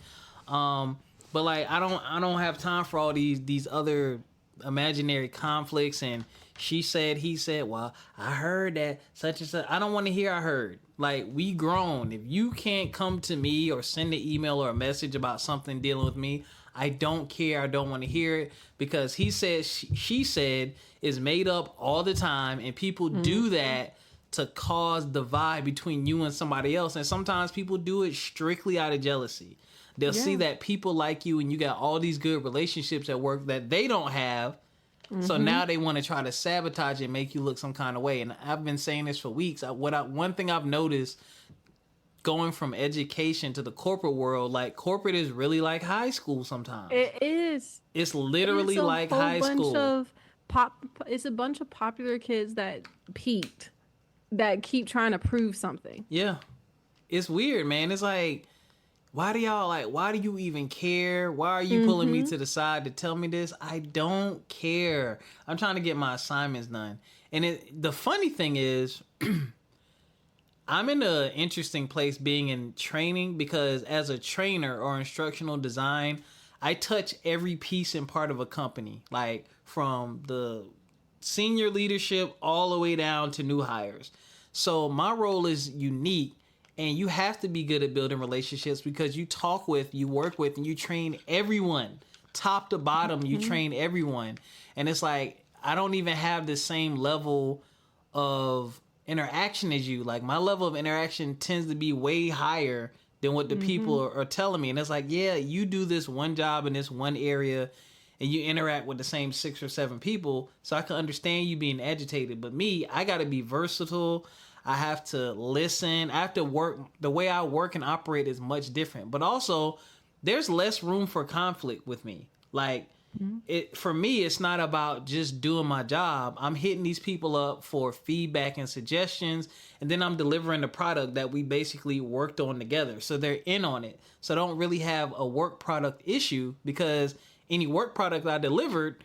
But like, I don't have time for all these other imaginary conflicts and she said, he said, well, I heard that such and such. I don't want to hear I heard. Like, we grown. If you can't come to me or send an email or a message about something dealing with me, I don't care. I don't want to hear it because he said, she said is made up all the time and people do that to cause divide between you and somebody else. And sometimes people do it strictly out of jealousy. They'll see that people like you and you got all these good relationships at work that they don't have. So now they want to try to sabotage it and make you look some kind of way. And I've been saying this for weeks. One thing I've noticed going from education to the corporate world, like corporate is really like high school sometimes. It is. It's literally like high school. It's a bunch of popular kids that peaked, that keep trying to prove something. Yeah. It's weird, man. It's like, why do you even care? Why are you pulling me to the side to tell me this? I don't care. I'm trying to get my assignments done. And the funny thing is, I'm in an interesting place being in training because as a trainer or instructional design, I touch every piece and part of a company, like from the senior leadership all the way down to new hires. So my role is unique. And you have to be good at building relationships because you talk with, you work with, and you train everyone. Top to bottom, you train everyone. And it's like, I don't even have the same level of interaction as you. Like, my level of interaction tends to be way higher than what the people are telling me. And it's like, yeah, you do this one job in this one area, and you interact with the same 6 or 7 people. So I can understand you being agitated. But me, I got to be versatile. I have to listen. I have to work. The way I work and operate is much different. But also, there's less room for conflict with me. Like, for me, it's not about just doing my job. I'm hitting these people up for feedback and suggestions, and then I'm delivering the product that we basically worked on together. So they're in on it. So I don't really have a work product issue because any work product I delivered,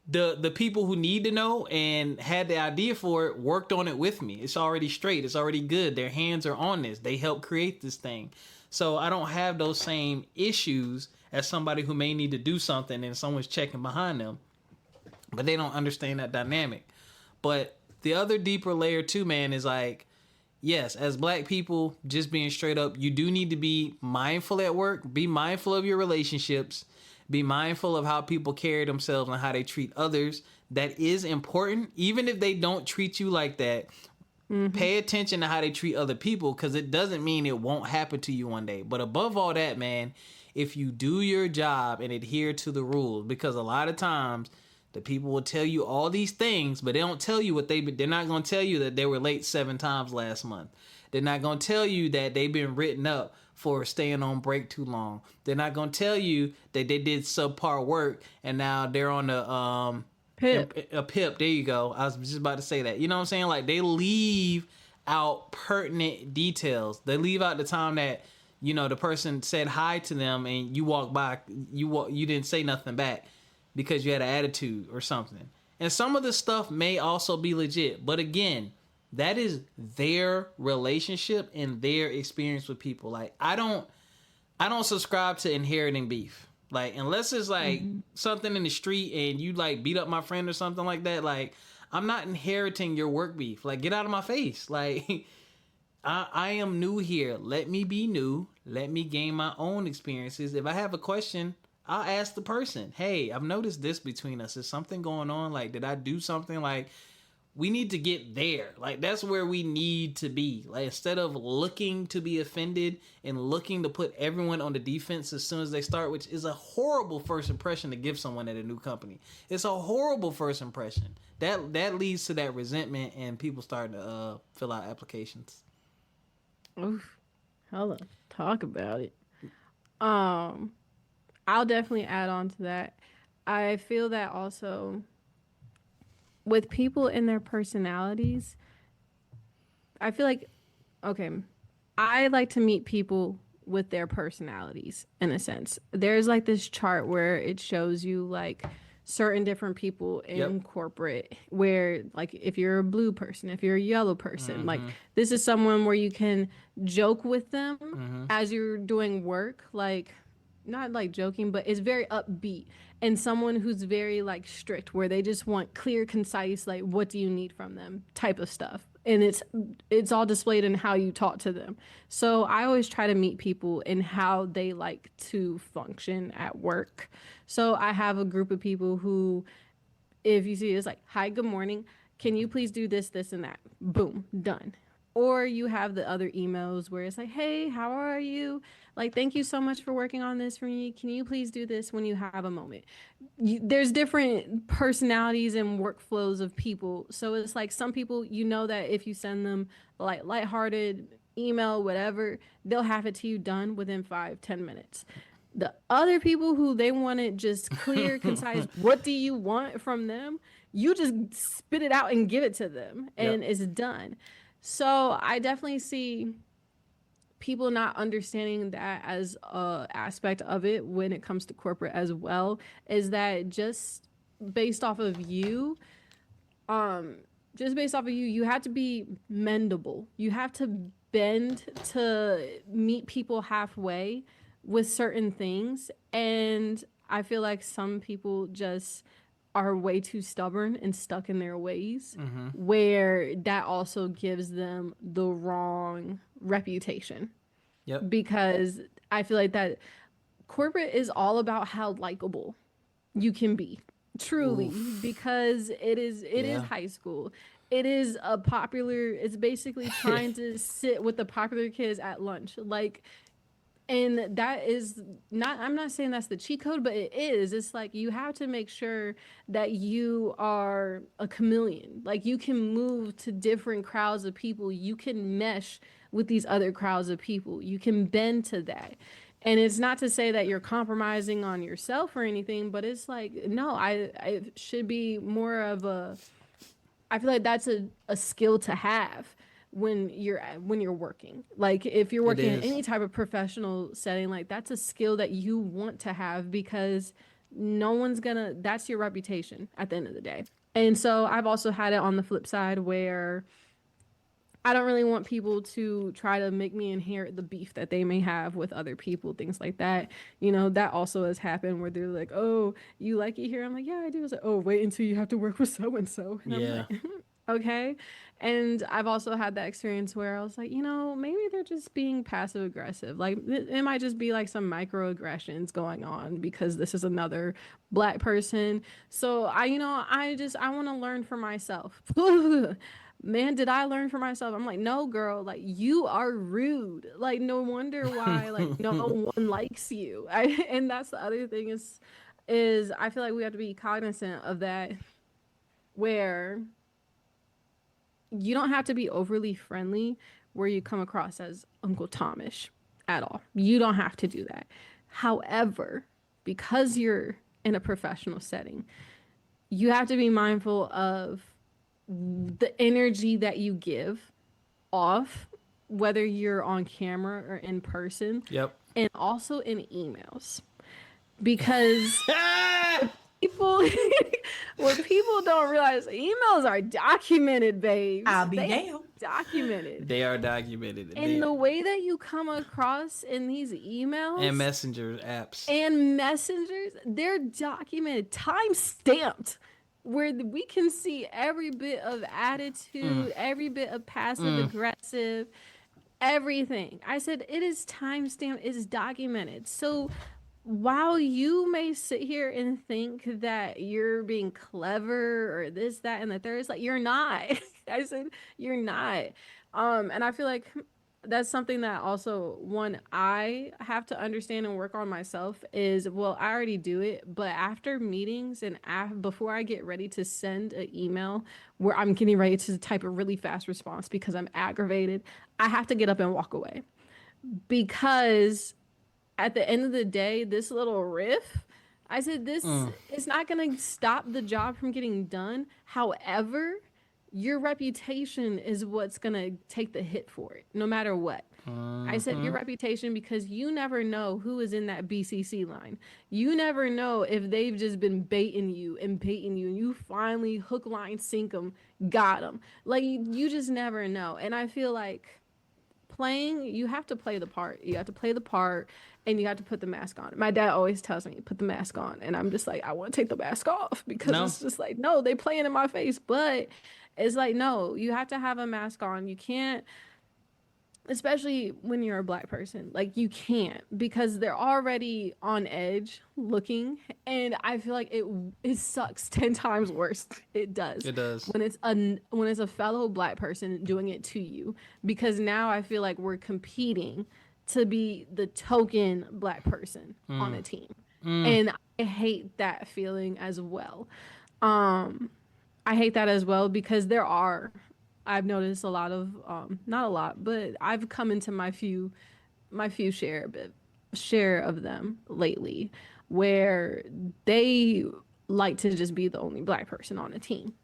the people who need to know and had the idea for it worked on it with me. It's already straight. It's already good. Their hands are on this. They helped create this thing. So I don't have those same issues as somebody who may need to do something and someone's checking behind them. But they don't understand that dynamic. But the other deeper layer too, man, is like, yes, as black people, just being straight up, you do need to be mindful at work. Be mindful of your relationships. Be mindful of how people carry themselves and how they treat others. That is important. Even if they don't treat you like that, pay attention to how they treat other people because it doesn't mean it won't happen to you one day. But above all that, man, if you do your job and adhere to the rules, because a lot of times the people will tell you all these things, but they don't tell you they're not going to tell you that they were late 7 times last month. They're not going to tell you that they've been written up for staying on break too long. They're not going to tell you that they did subpar work and now they're on the PIP. A PIP, there you go. I was just about to say that. You know what I'm saying? Like, they leave out pertinent details. They leave out the time that, you know, the person said hi to them and you walked by, you didn't say nothing back because you had an attitude or something. And some of the stuff may also be legit. But again, that is their relationship and their experience with people. Like, I don't subscribe to inheriting beef. Like, unless it's like something in the street and you like beat up my friend or something like that, like, I'm not inheriting your work beef. Like, get out of my face. Like, I am new here. Let me be new. Let me gain my own experiences. If I have a question, I'll ask the person, hey, I've noticed this between us. Is something going on? Like, did I do something? Like, we need to get there. Like, that's where we need to be. Like, instead of looking to be offended and looking to put everyone on the defense as soon as they start, which is a horrible first impression to give someone at a new company. It's a horrible first impression. That leads to that resentment and people starting to fill out applications. Oof. Hello. Talk about it. I'll definitely add on to that. I feel that also with people and their personalities, I feel like, okay, I like to meet people with their personalities in a sense. There's like this chart where it shows you like certain different people in corporate where like if you're a blue person, if you're a yellow person, like this is someone where you can joke with them as you're doing work, like not like joking, but it's very upbeat. And someone who's very like strict where they just want clear, concise, like what do you need from them type of stuff. And it's all displayed in how you talk to them. So I always try to meet people in how they like to function at work. So I have a group of people who, if you see it's like, hi, good morning. Can you please do this, this, and that? Boom, done. Or you have the other emails where it's like, hey, how are you? Like, thank you so much for working on this for me. Can you please do this when you have a moment? There's different personalities and workflows of people. So it's like some people, you know, that if you send them like lighthearted email, whatever, they'll have it to you done within 5-10 minutes. The other people who they want it just clear, concise, what do you want from them? You just spit it out and give it to them and it's done. So I definitely see people not understanding that as a aspect of it when it comes to corporate as well, is that just based off of you, you have to be mendable. You have to bend to meet people halfway with certain things. And I feel like some people just are way too stubborn and stuck in their ways, where that also gives them the wrong reputation. Yep. Because I feel like that corporate is all about how likable you can be, truly. Oof. Because it is high school. It is it's basically trying to sit with the popular kids at lunch. Like, and that is not, I'm not saying that's the cheat code, but it is. It's like you have to make sure that you are a chameleon. Like, you can move to different crowds of people. You can mesh with these other crowds of people. You can bend to that. And it's not to say that you're compromising on yourself or anything, but it's like, no, I should be more of I feel like that's a skill to have when you're working. Like, if you're working in any type of professional setting, like, that's a skill that you want to have, because that's your reputation at the end of the day. And so I've also had it on the flip side where I don't really want people to try to make me inherit the beef that they may have with other people, things like that. You know, that also has happened where they're like, oh, you like it here? I'm like, yeah, I do. It's like, oh, wait until you have to work with so-and-so. And I'm like, okay. And I've also had that experience where I was like, you know, maybe they're just being passive aggressive. Like, it might just be like some microaggressions going on because this is another Black person. So I want to learn for myself. Man, did I learn for myself? I'm like, no, girl, like, you are rude. Like, no wonder why, like, no one likes you. And that's the other thing is I feel like we have to be cognizant of that, where you don't have to be overly friendly where you come across as Uncle Tomish at all. You don't have to do that. However, because you're in a professional setting, you have to be mindful of the energy that you give off, whether you're on camera or in person. Yep. And also in emails, because what people don't realize, emails are documented, babes. I'll be damned. Documented. They are documented. And the way that you come across in these emails and messenger apps and messengers, they're documented, time stamped, where we can see every bit of attitude, every bit of passive aggressive, everything. I said it is timestamped, it's documented. So while you may sit here and think that you're being clever or this, that, and the third, it's like, you're not. I said you're not. And I feel like that's something that also, one, I have to understand and work on myself is, well, I already do it, but after meetings and before I get ready to send an email where I'm getting ready to type a really fast response because I'm aggravated, I have to get up and walk away. Because at the end of the day, this little riff, I said, this is not going to stop the job from getting done. However, your reputation is what's going to take the hit for it, no matter what. I said your reputation, because you never know who is in that BCC line. You never know if they've just been baiting you, and you finally hook, line, sink them, got them. Like, you just never know. And I feel like you have to play the part. You have to play the part, and you have to put the mask on. My dad always tells me, put the mask on. And I'm just like, I want to take the mask off, because it's just like, no, they playing in my face. But it's like, no, you have to have a mask on. You can't, especially when you're a black person, like you can't because they're already on edge looking, and I feel like it sucks 10 times worse. It does. It does. When it's a fellow black person doing it to you, because now I feel like we're competing to be the token black person on a team. And I hate that feeling as well. I hate that as well because I've noticed a lot of, not a lot, but I've come into my few share of them lately where they like to just be the only black person on a team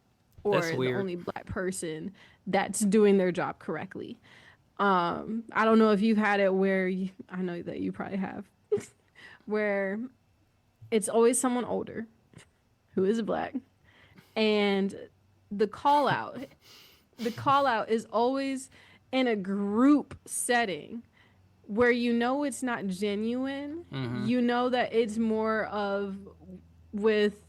or the only black person that's doing their job correctly. I don't know if you've had it where I know that you probably have, where it's always someone older who is black, and the call out is always in a group setting where you know it's not genuine. You know that it's more of with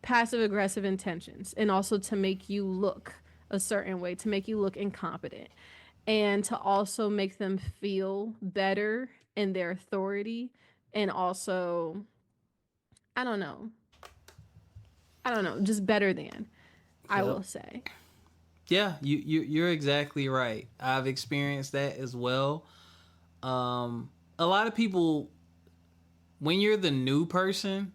passive aggressive intentions, and also to make you look a certain way, to make you look incompetent, and to also make them feel better in their authority, and also I don't know, just better than, I will say. Yeah, you're exactly right. I've experienced that as well. A lot of people, when you're the new person,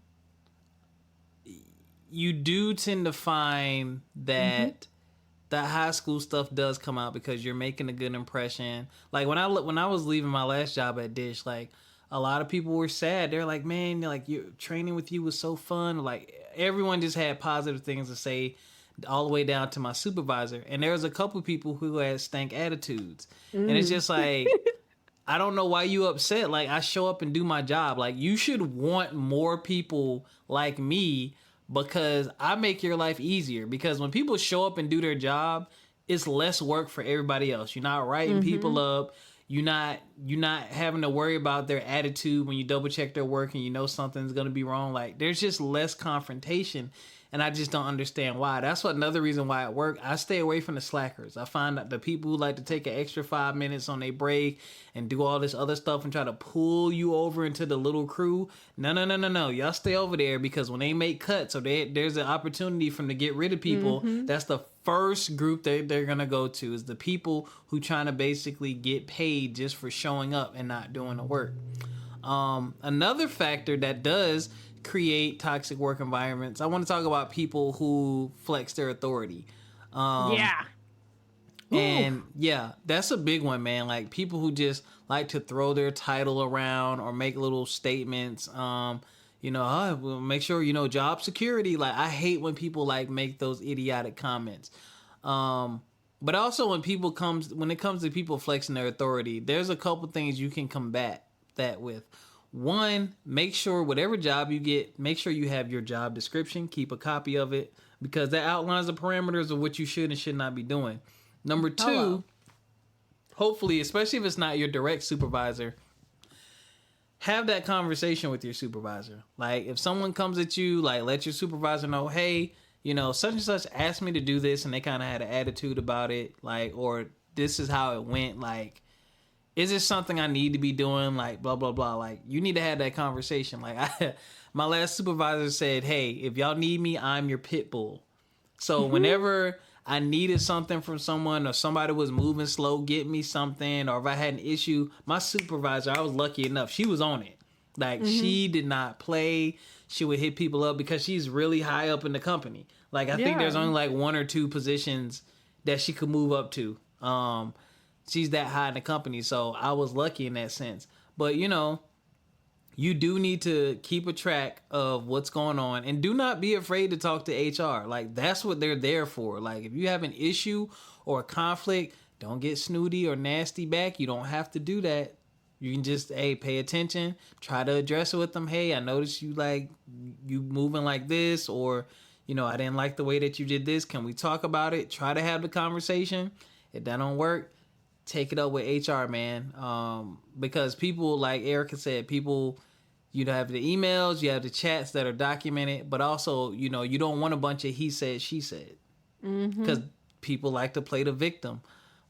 you do tend to find that the high school stuff does come out because you're making a good impression. Like when I was leaving my last job at Dish, like a lot of people were sad. They're like, man, like your training with you was so fun. Like everyone just had positive things to say, all the way down to my supervisor. And there was a couple people who had stank attitudes. And it's just like, I don't know why you upset. Like I show up and do my job. Like you should want more people like me because I make your life easier. Because when people show up and do their job, it's less work for everybody else. You're not writing people up. You're not having to worry about their attitude when you double check their work and you know something's going to be wrong. Like there's just less confrontation, and I just don't understand why. That's another reason why at work I stay away from the slackers. I find that the people who like to take an extra 5 minutes on their break and do all this other stuff and try to pull you over into the little crew. No. Y'all stay over there, because when they make cuts or there's an opportunity for them to get rid of people, that's the first group they're going to go to, is the people who trying to basically get paid just for showing up and not doing the work. Another factor that does create toxic work environments, I want to talk about people who flex their authority. And yeah, that's a big one, man. Like people who just like to throw their title around or make little statements. We'll make sure, job security. Like I hate when people like make those idiotic comments. But also when it comes to people flexing their authority, there's a couple things you can combat that with. One, make sure whatever job you get, make sure you have your job description. Keep a copy of it, because that outlines the parameters of what you should and should not be doing. Number two, hopefully, especially if it's not your direct supervisor, have that conversation with your supervisor. Like if someone comes at you, like let your supervisor know, hey, such and such asked me to do this and they kind of had an attitude about it. Like, or this is how it went. Like, is this something I need to be doing? Like, blah, blah, blah. Like, you need to have that conversation. Like, my last supervisor said, hey, if y'all need me, I'm your pit bull. So whenever I needed something from someone or somebody was moving slow, get me something, or if I had an issue, my supervisor, I was lucky enough, she was on it. Like, she did not play. She would hit people up because she's really high up in the company. Like, I think there's only like 1 or 2 positions that she could move up to. She's that high in the company, so I was lucky in that sense. But, you do need to keep a track of what's going on, and do not be afraid to talk to HR. Like, that's what they're there for. Like, if you have an issue or a conflict, don't get snooty or nasty back. You don't have to do that. You can just, pay attention, try to address it with them. Hey, I noticed you moving like this, or, I didn't like the way that you did this. Can we talk about it? Try to have the conversation. If that don't work, take it up with HR, man. Because people, like Ericca said, people, have the emails, you have the chats that are documented, but also, you don't want a bunch of he said, she said. Because people like to play the victim.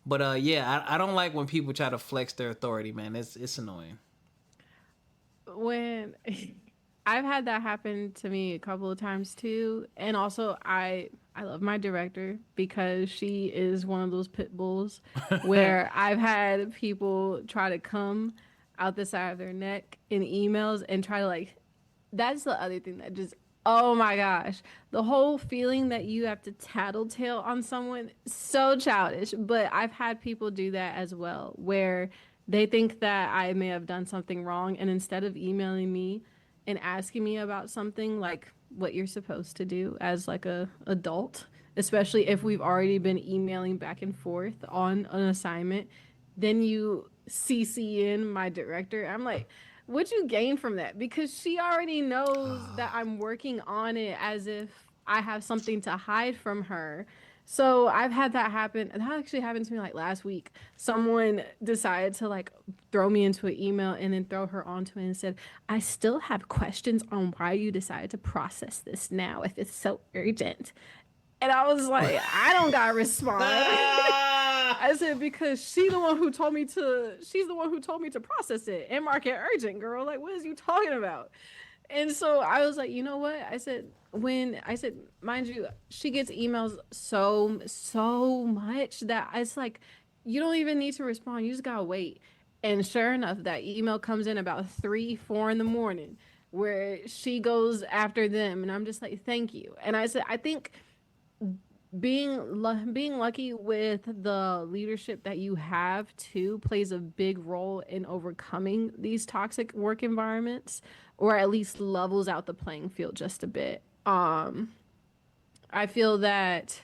But yeah, I don't like when people try to flex their authority, man. It's annoying. When I've had that happen to me a couple of times too, and also I love my director because she is one of those pit bulls where I've had people try to come out the side of their neck in emails and try to like. That's the other thing that just, oh my gosh, the whole feeling that you have to tattletale on someone, so childish. But I've had people do that as well, where they think that I may have done something wrong, and instead of emailing me and asking me about something like what you're supposed to do as like a adult, especially if we've already been emailing back and forth on an assignment, then you CC in my director. I'm like, what'd you gain from that? Because she already knows that I'm working on it as if I have something to hide from her. So I've had that happen. And that actually happened to me like last week. Someone decided to like throw me into an email and then throw her onto it and said, I still have questions on why you decided to process this now if it's so urgent. And I was like, I don't got to respond. I said, because she's the one who told me to process it and mark it urgent, girl. Like, what is you talking about? And so I was like, you know what? I said, mind you, she gets emails so much that it's like, you don't even need to respond. You just gotta wait. And sure enough, that email comes in about 3-4 in the morning where she goes after them. And I'm just like, thank you. And I said, I think being lucky with the leadership that you have too plays a big role in overcoming these toxic work environments, or at least levels out the playing field just a bit. I feel that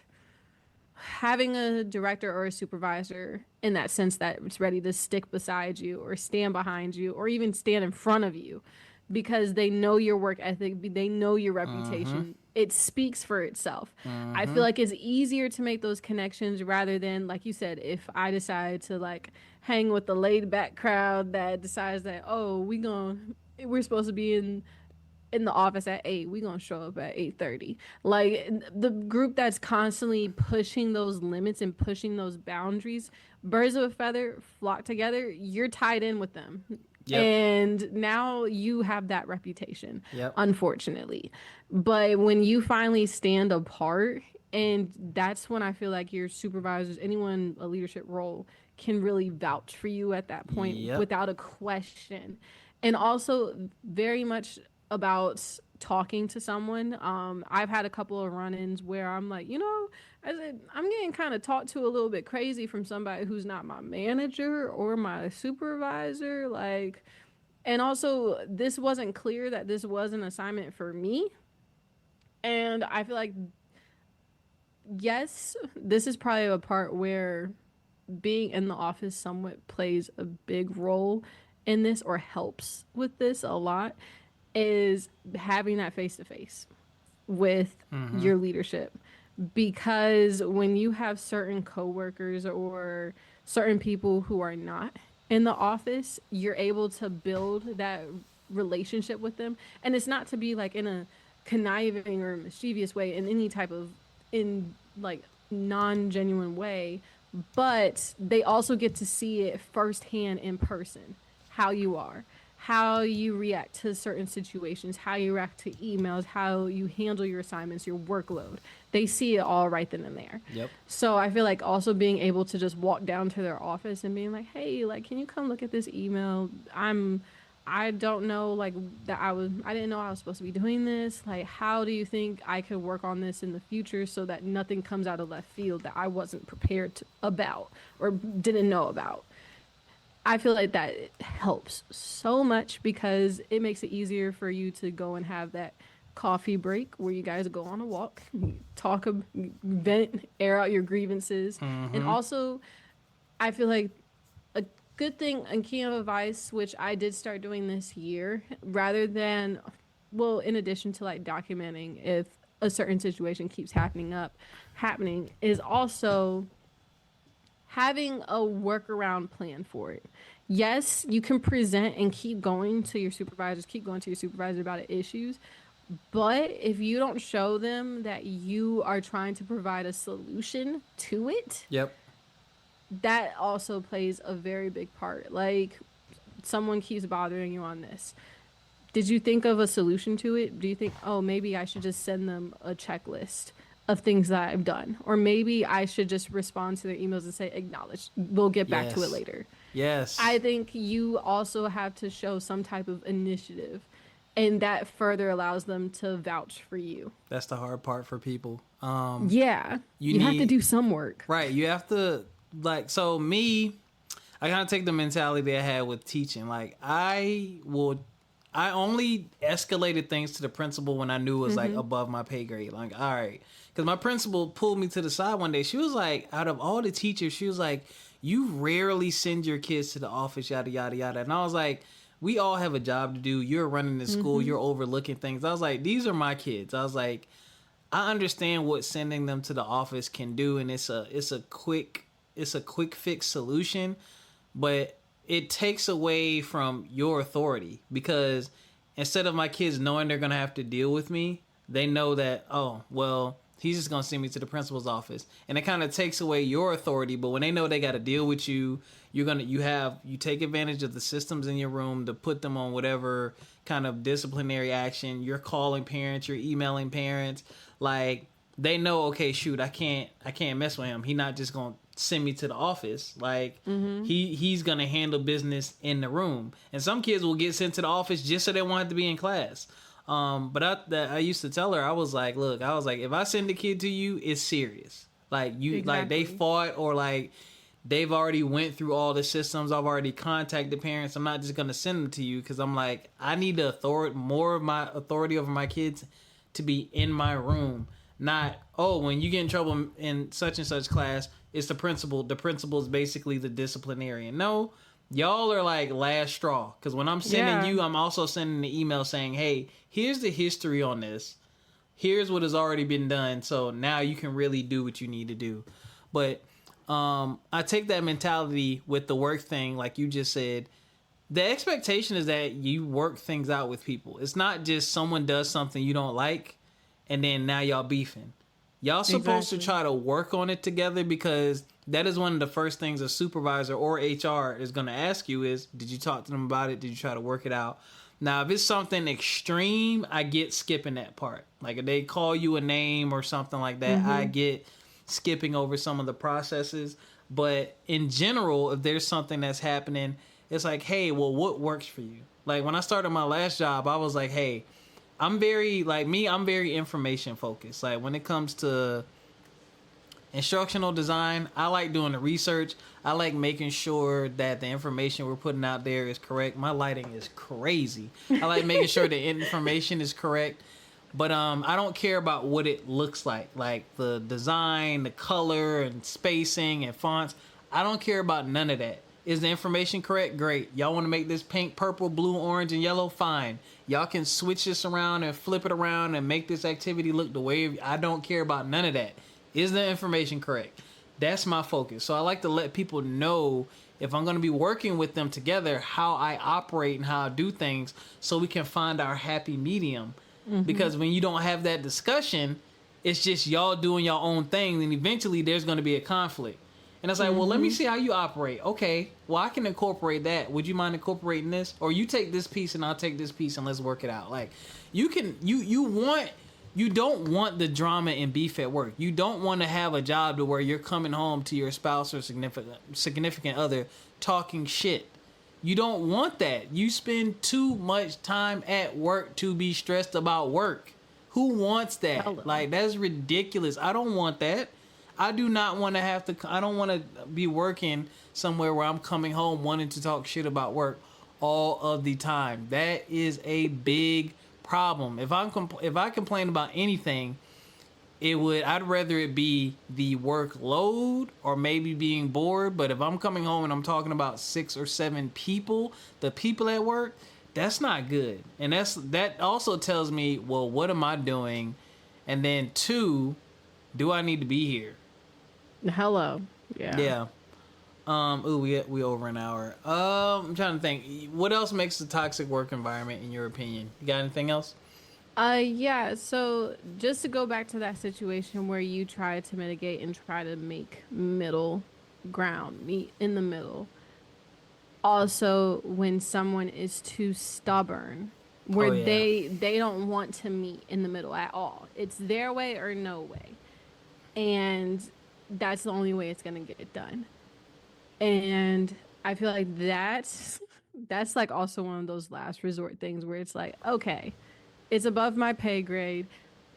having a director or a supervisor in that sense that it's ready to stick beside you or stand behind you or even stand in front of you because they know your work ethic, they know your reputation. It speaks for itself. I feel like it's easier to make those connections rather than, like you said, if I decide to like hang with the laid back crowd that decides that, oh, we're supposed to be in the office at 8, we're gonna show up at 8:30. Like the group that's constantly pushing those limits and pushing those boundaries, birds of a feather flock together, you're tied in with them. Yep. And now you have that reputation, unfortunately. But when you finally stand apart, and that's when I feel like your supervisors, anyone a leadership role, can really vouch for you at that point without a question. And also very much about talking to someone. I've had a couple of run-ins where I'm like, I said, I'm getting kind of talked to a little bit crazy from somebody who's not my manager or my supervisor. Like, and also this wasn't clear that this was an assignment for me. And I feel like, yes, this is probably a part where being in the office somewhat plays a big role in this, or helps with this a lot, is having that face-to-face with your leadership. Because when you have certain coworkers or certain people who are not in the office, you're able to build that relationship with them. And it's not to be like in a conniving or mischievous way, in any type of non-genuine way, but they also get to see it firsthand in person, how you are, how you react to certain situations, how you react to emails, how you handle your assignments, your workload. They see it all right then and there. Yep. So I feel like also being able to just walk down to their office and being like, hey, like, can you come look at this email? I don't know, like, I didn't know I was supposed to be doing this. Like, how do you think I could work on this in the future so that nothing comes out of left field that I wasn't prepared about or didn't know about? I feel like that helps so much because it makes it easier for you to go and have that coffee break where you guys go on a walk, talk, vent, air out your grievances. And also, I feel like a good thing and key of advice, which I did start doing this year, rather than, well, in addition to like documenting if a certain situation keeps happening, is also having a workaround plan for it. Yes, you can present and keep going to your supervisors about issues, but if you don't show them that you are trying to provide a solution to it, that also plays a very big part. Like, someone keeps bothering you on this. Did you think of a solution to it? Do you think, oh, maybe I should just send them a checklist of things that I've done? Or maybe I should just respond to their emails and say, acknowledge, we'll get back to it Yes. later. Yes. I think you also have to show some type of initiative, and that further allows them to vouch for you. That's the hard part for people. Yeah. You have to need- do some work. Right. You have to, like, so me, I kind of take the mentality I had with teaching. Like, I only escalated things to the principal when I knew it was like above my pay grade. Like, all right. Because my principal pulled me to the side one day. She was like, out of all the teachers, she was like, you rarely send your kids to the office, yada, yada, yada. And I was like, we all have a job to do. You're running the school. You're overlooking things. I was like, these are my kids. I was like, I understand what sending them to the office can do. And it's a quick fix solution, but it takes away from your authority, because instead of my kids knowing they're going to have to deal with me, they know that, oh, well, he's just going to send me to the principal's office. And it kind of takes away your authority. But when they know they got to deal with you, you take advantage of the systems in your room to put them on whatever kind of disciplinary action. You're calling parents, you're emailing parents. Like, they know, okay, shoot, I can't mess with him. He's not just going to send me to the office. Like, he's going to handle business in the room. And some kids will get sent to the office just so they won't have to be in class. But I used to tell her, I was like, look, if I send a kid to you, it's serious. Like, like they fought, or like they've already went through all the systems. I've already contacted parents. I'm not just going to send them to you, because I'm like, I need more of my authority over my kids to be in my room. Not, oh, when you get in trouble in such and such class, it's the principal. The principal is basically the disciplinarian. No, y'all are like last straw. Because when I'm sending you, I'm also sending the email saying, hey, here's the history on this. Here's what has already been done. So now you can really do what you need to do. But I take that mentality with the work thing, like you just said. The expectation is that you work things out with people. It's not just someone does something you don't like, and then now y'all beefing. Y'all supposed to try to work on it together, because that is one of the first things a supervisor or HR is going to ask you is, did you talk to them about it? Did you try to work it out? Now, if it's something extreme, I get skipping that part. Like, if they call you a name or something like that, I get skipping over some of the processes. But in general, if there's something that's happening, it's like, hey, well, what works for you? Like, when I started my last job, I was like, hey, I'm very information focused. Like, when it comes to instructional design, I like doing the research. I like making sure that the information we're putting out there is correct. My lighting is crazy. I like making sure the information is correct. But I don't care about what it looks like the design, the color, and spacing, and fonts. I don't care about none of that. Is the information correct? Great. Y'all want to make this pink, purple, blue, orange, and yellow? Fine. Y'all can switch this around and flip it around and make this activity look the way. I don't care about none of that. Is the information correct? That's my focus. So I like to let people know, if I'm going to be working with them together, how I operate and how I do things, so we can find our happy medium. Because when you don't have that discussion, it's just y'all doing your own thing, and eventually there's going to be a conflict. And it's like, well, let me see how you operate. Okay, well, I can incorporate that. Would you mind incorporating this? Or you take this piece and I'll take this piece, and let's work it out. Like, you don't want the drama and beef at work. You don't want to have a job to where you're coming home to your spouse or significant other talking shit. You don't want that. You spend too much time at work to be stressed about work. Who wants that? Hello. Like, that's ridiculous. I don't want that. I do not want to I don't want to be working somewhere where I'm coming home wanting to talk shit about work all of the time. That is a big problem. If I complain about anything, I'd rather it be the workload or maybe being bored. But if I'm coming home and I'm talking about 6 or 7 people, the people at work, that's not good. And that also tells me, well, what am I doing? And then 2, do I need to be here? Hello. Yeah. We over an hour. I'm trying to think. What else makes a toxic work environment, in your opinion? You got anything else? Yeah. So just to go back to that situation where you try to mitigate and try to make middle ground, meet in the middle. Also, when someone is too stubborn, where Oh yeah. they don't want to meet in the middle at all. It's their way or no way. And that's the only way it's going to get it done. And I feel like that's like also one of those last resort things where it's like, okay, it's above my pay grade.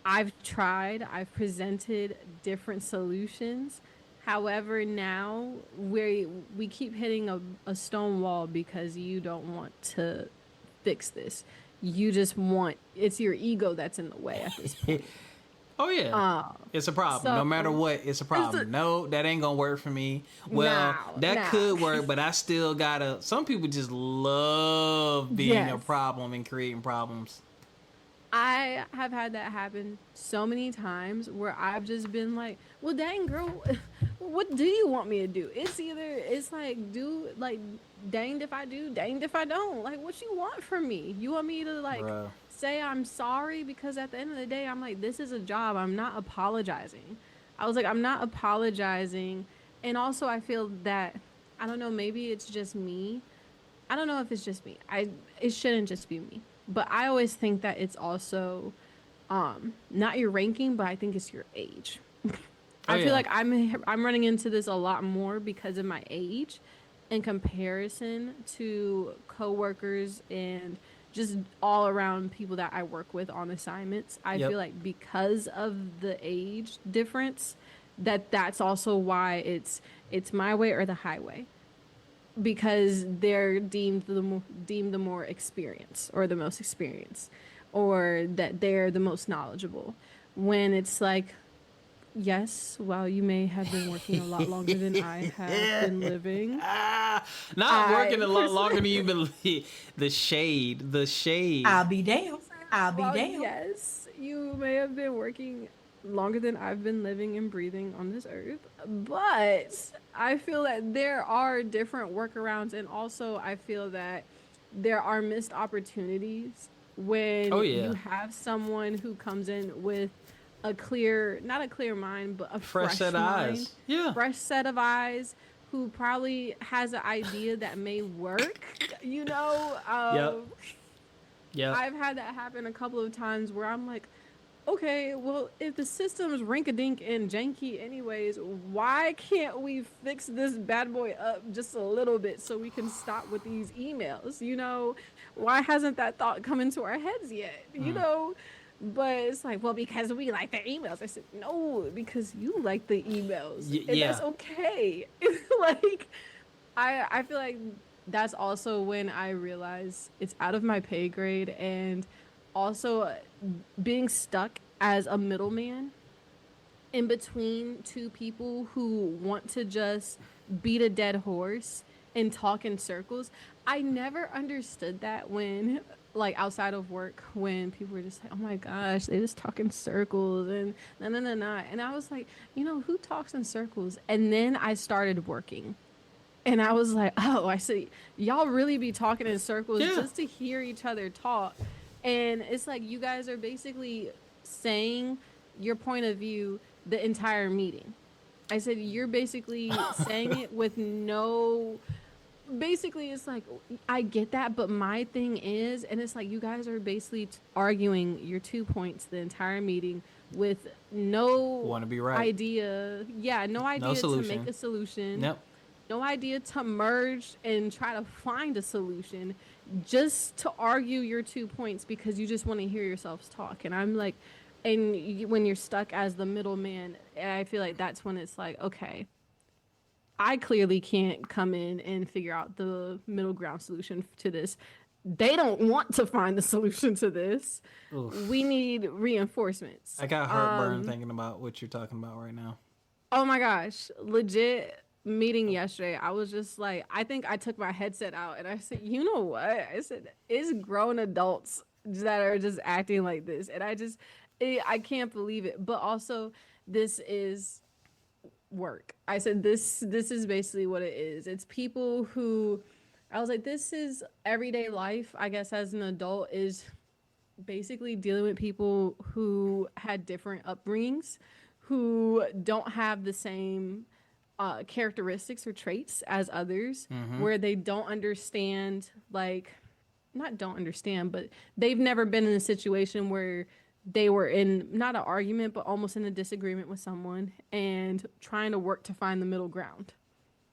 I've tried, I've presented different solutions. However, now we keep hitting a stone wall because you don't want to fix this. You just want, it's your ego that's in the way at this point. Oh yeah, it's a problem. No matter what, it's a problem. No, that ain't gonna work for me. Well, that could work, but I still gotta. Some people just love being a problem and creating problems. I have had that happen so many times where I've just been like, well, dang, girl, what do you want me to do? It's like, danged if I do, danged if I don't. Like, what you want from me? You want me to, like, Bruh. Say I'm sorry? Because at the end of the day, I'm like, this is a job. I'm not apologizing. I was like, I'm not apologizing. And also, I feel that, I don't know, maybe it's just me. I don't know if it's just me. It shouldn't just be me. But I always think that it's also not your ranking, but I think it's your age. I feel like I'm running into this a lot more because of my age in comparison to coworkers and just all around people that I work with on assignments. I feel like because of the age difference, that's also why it's my way or the highway. Because they're deemed the more experienced or the most experienced, or that they're the most knowledgeable. When it's like, yes, well, you may have been working a lot longer than I have been living. Not working a lot longer than you've been. The shade. I'll be damned. Yes, you may have been working longer than I've been living and breathing on this earth, but I feel that there are different workarounds, and also I feel that there are missed opportunities when you have someone who comes in with not a clear mind, but a fresh set of eyes. Yeah. Fresh set of eyes, who probably has an idea that may work, Yep. I've had that happen a couple of times where I'm like, okay, well, if the system's rink-a-dink and janky anyways, why can't we fix this bad boy up just a little bit so we can stop with these emails? Why hasn't that thought come into our heads yet? But it's like, well, because we like the emails. I said, no, because you like the emails. And that's okay. Like, I feel like that's also when I realize it's out of my pay grade, and also being stuck as a middleman in between two people who want to just beat a dead horse and talk in circles. I never understood that when, like, outside of work, when people were just like, oh my gosh, they just talk in circles and nah. And I was like, who talks in circles? And then I started working. And I was like, oh, I see. Y'all really be talking in circles just to hear each other talk. And it's like you guys are basically saying your point of view the entire meeting. I said, you're basically saying it with no... Basically, it's like, I get that, but my thing is... And it's like you guys are basically arguing your 2 points the entire meeting with no want to be right idea. Yeah, no idea to make a solution. Yep. No idea to merge and try to find a solution, just to argue your 2 points because you just want to hear yourselves talk. And I'm like, when you're stuck as the middleman, I feel like that's when it's like, okay, I clearly can't come in and figure out the middle ground solution to this. They don't want to find the solution to this. Oof. We need reinforcements. I got heartburn thinking about what you're talking about right now. Oh my gosh, legit. Meeting yesterday, I was just like, I think I took my headset out and I said, you know what? I said, it's grown adults that are just acting like this. And I can't believe it. But also, this is work. I said, this is basically what it is. It's people who, I was like, this is everyday life, I guess, as an adult, is basically dealing with people who had different upbringings, who don't have the same characteristics or traits as others, where they don't understand, like, not don't understand, but they've never been in a situation where they were in not an argument, but almost in a disagreement with someone and trying to work to find the middle ground.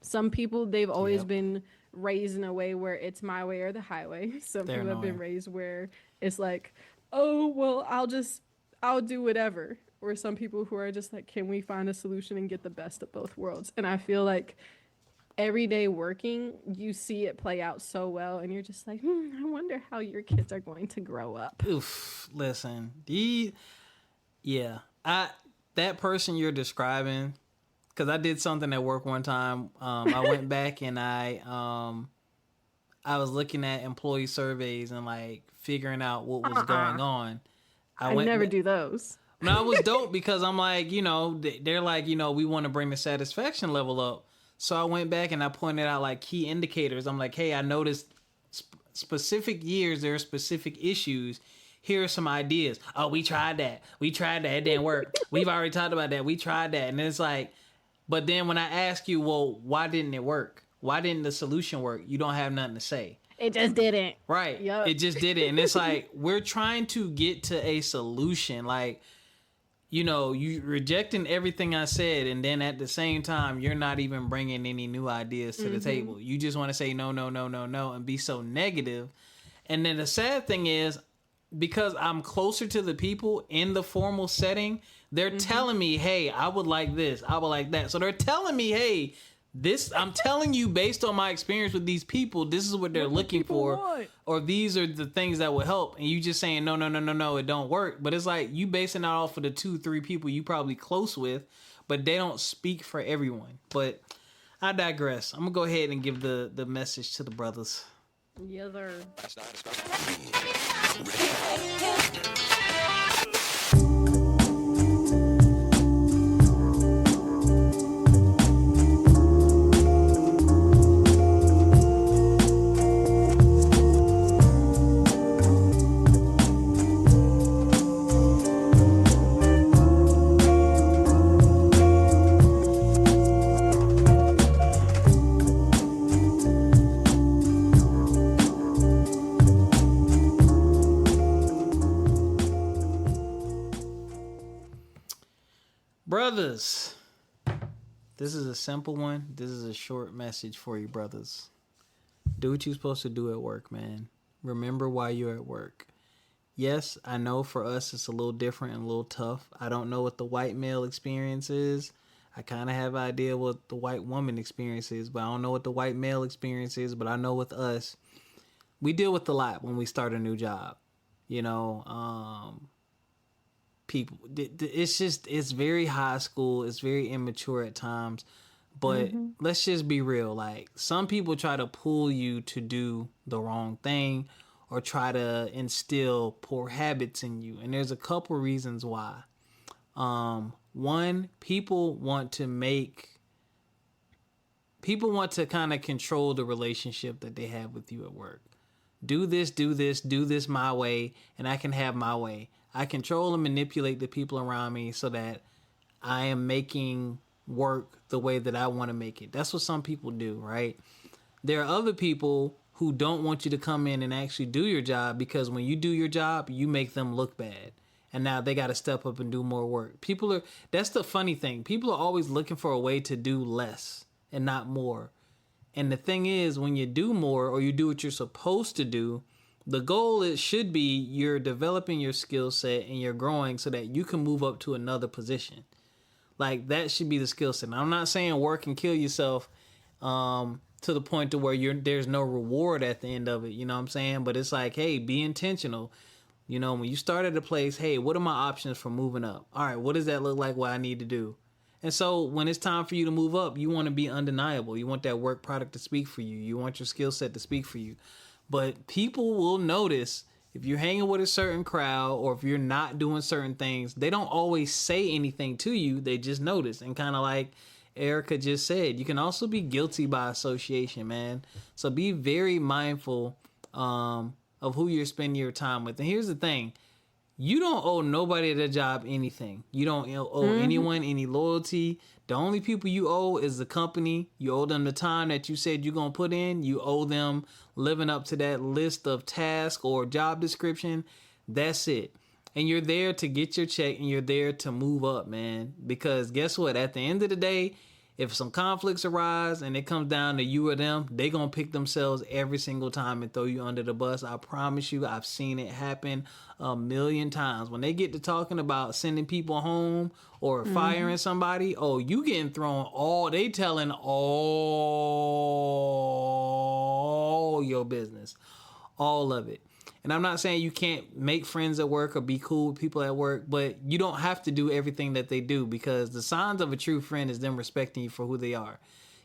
Some people, they've always been raised in a way where it's my way or the highway. Some people have been raised where it's like, oh, well, I'll do whatever. Or some people who are just like, can we find a solution and get the best of both worlds? And I feel like every day working, you see it play out so well, and you're just like, I wonder how your kids are going to grow up. Oof, listen, that person you're describing, because I did something at work one time. I went back and I was looking at employee surveys and like figuring out what was going on. I never do those. No, it was dope because I'm like, they're like, we want to bring the satisfaction level up. So I went back and I pointed out like key indicators. I'm like, hey, I noticed specific years, there are specific issues. Here are some ideas. Oh, we tried that. It didn't work. We've already talked about that. We tried that. And it's like, but then when I ask you, well, why didn't it work? Why didn't the solution work? You don't have nothing to say. It just didn't. Right. Yep. It just didn't. And it's like, we're trying to get to a solution. Like, you rejecting everything I said, and then at the same time, you're not even bringing any new ideas to the table. You just want to say no, and be so negative. And then the sad thing is, because I'm closer to the people in the formal setting, they're telling me, hey, I would like this, I would like that. So they're telling me, hey, I'm telling you based on my experience with these people, this is what they're looking for, or these are the things that will help. And you just saying, no, it don't work. But it's like you basing it off of the 2-3 people you probably close with, but they don't speak for everyone. But I digress. I'm going to go ahead and give the message to the brothers. Yes, sir. Brothers, this is a simple one. This is a short message for you, brothers. Do what you're supposed to do at work, man. Remember why you're at work. Yes, I know for us it's a little different and a little tough. I don't know what the white male experience is. I kind of have an idea what the white woman experience is, but I don't know what the white male experience is. But I know with us, we deal with a lot when we start a new job. People, it's very high school. It's very immature at times. But let's just be real. Like, some people try to pull you to do the wrong thing or try to instill poor habits in you. And there's a couple reasons why. One, people want to kind of control the relationship that they have with you at work. Do this my way, and I can have my way. I control and manipulate the people around me so that I am making work the way that I want to make it. That's what some people do, right? There are other people who don't want you to come in and actually do your job, because when you do your job, you make them look bad. And now they got to step up and do more work. That's the funny thing. People are always looking for a way to do less and not more. And the thing is, when you do more or you do what you're supposed to do, the goal should be you're developing your skill set and you're growing so that you can move up to another position. Like, that should be the skill set. Now, I'm not saying work and kill yourself to the point to where there's no reward at the end of it. You know what I'm saying? But it's like, hey, be intentional. When you start at a place, hey, what are my options for moving up? All right, what does that look like? What I need to do? And so when it's time for you to move up, you want to be undeniable. You want that work product to speak for you. You want your skill set to speak for you. But people will notice if you're hanging with a certain crowd or if you're not doing certain things. They don't always say anything to you. They just notice. And kind of like Ericca just said, you can also be guilty by association, man. So be very mindful of who you're spending your time with. And here's the thing. you don't owe nobody at the job anything. You don't owe anyone any loyalty. The only people you owe is the company. You owe them the time that you said you're going to put in. You owe them living up to that list of tasks or job description. That's it. And you're there to get your check and you're there to move up, man. Because guess what? At the end of the day, if some conflicts arise and it comes down to you or them, they going to pick themselves every single time and throw you under the bus. I promise you, I've seen it happen a million times. When they get to talking about sending people home or firing somebody, oh, you getting thrown they telling all your business, all of it. And I'm not saying you can't make friends at work or be cool with people at work, but you don't have to do everything that they do, because the signs of a true friend is them respecting you for who they are.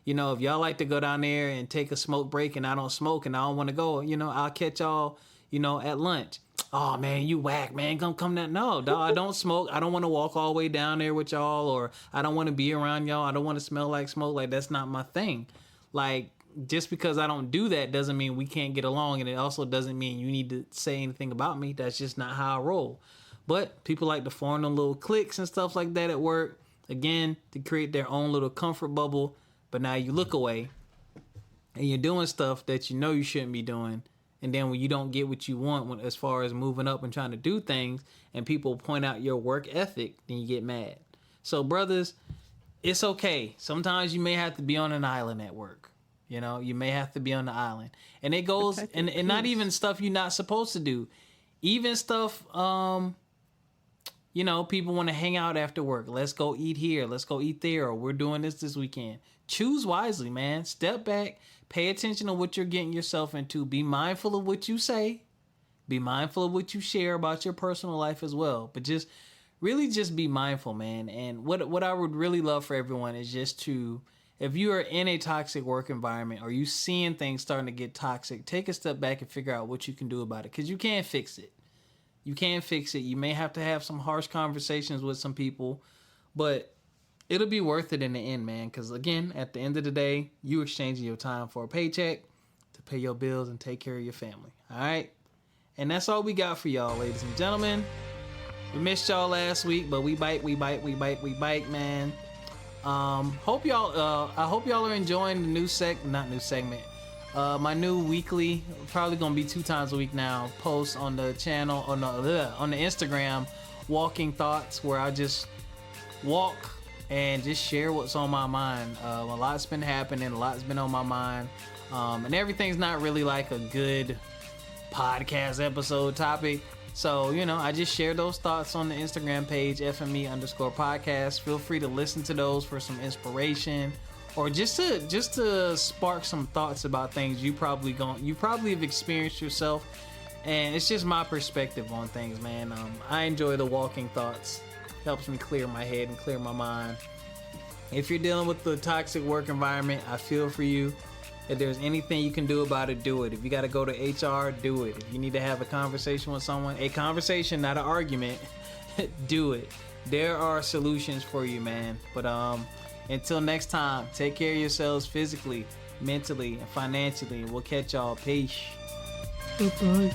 You know, if y'all like to go down there and take a smoke break and I don't smoke and I don't want to go, you know, I'll catch y'all, you know, at lunch. Oh, man, you whack, man. Come down. No, dog, I don't smoke. I don't want to walk all the way down there with y'all, or I don't want to be around y'all. I don't want to smell like smoke. Like, that's not my thing. Like, just because I don't do that doesn't mean we can't get along, and it also doesn't mean you need to say anything about me. That's just not how I roll. But people like to form them little cliques and stuff like that at work, again, to create their own little comfort bubble. But now you look away and you're doing stuff that you know you shouldn't be doing. And then when you don't get what you want as far as moving up and trying to do things, and people point out your work ethic, then you get mad. So brothers, it's okay. Sometimes you may have to be on an island at work. You know, you may have to be on the island. And it goes, and not even stuff you're not supposed to do. Even stuff, you know, people want to hang out after work. Let's go eat here. Let's go eat there. Or we're doing this weekend. Choose wisely, man. Step back. Pay attention to what you're getting yourself into. Be mindful of what you say. Be mindful of what you share about your personal life as well. But just be mindful, man. And what I would really love for everyone is just to, if you are in a toxic work environment or you seeing things starting to get toxic, take a step back and figure out what you can do about it, because you can't fix it. You can't fix it. You may have to have some harsh conversations with some people, but it'll be worth it in the end, man, because, again, at the end of the day, you exchanging your time for a paycheck to pay your bills and take care of your family, all right? And that's all we got for y'all, ladies and gentlemen. We missed y'all last week, but we bite, man. I hope y'all are enjoying the new my new weekly, probably gonna be 2 times a week now, post on the channel, on the Instagram, walking thoughts, where I just walk and just share what's on my mind. A lot's been happening, a lot's been on my mind, and everything's not really like a good podcast episode topic. So, you know, I just share those thoughts on the Instagram page, FME_podcast. Feel free to listen to those for some inspiration, or just to spark some thoughts about things you probably have experienced yourself. And it's just my perspective on things, man. I enjoy the walking thoughts. Helps me clear my head and clear my mind. If you're dealing with the toxic work environment, I feel for you. If there's anything you can do about it, do it. If you got to go to HR, do it. If you need to have a conversation with someone, a conversation, not an argument, do it. There are solutions for you, man. But until next time, take care of yourselves physically, mentally, and financially. We'll catch y'all. Peace. Bye-bye.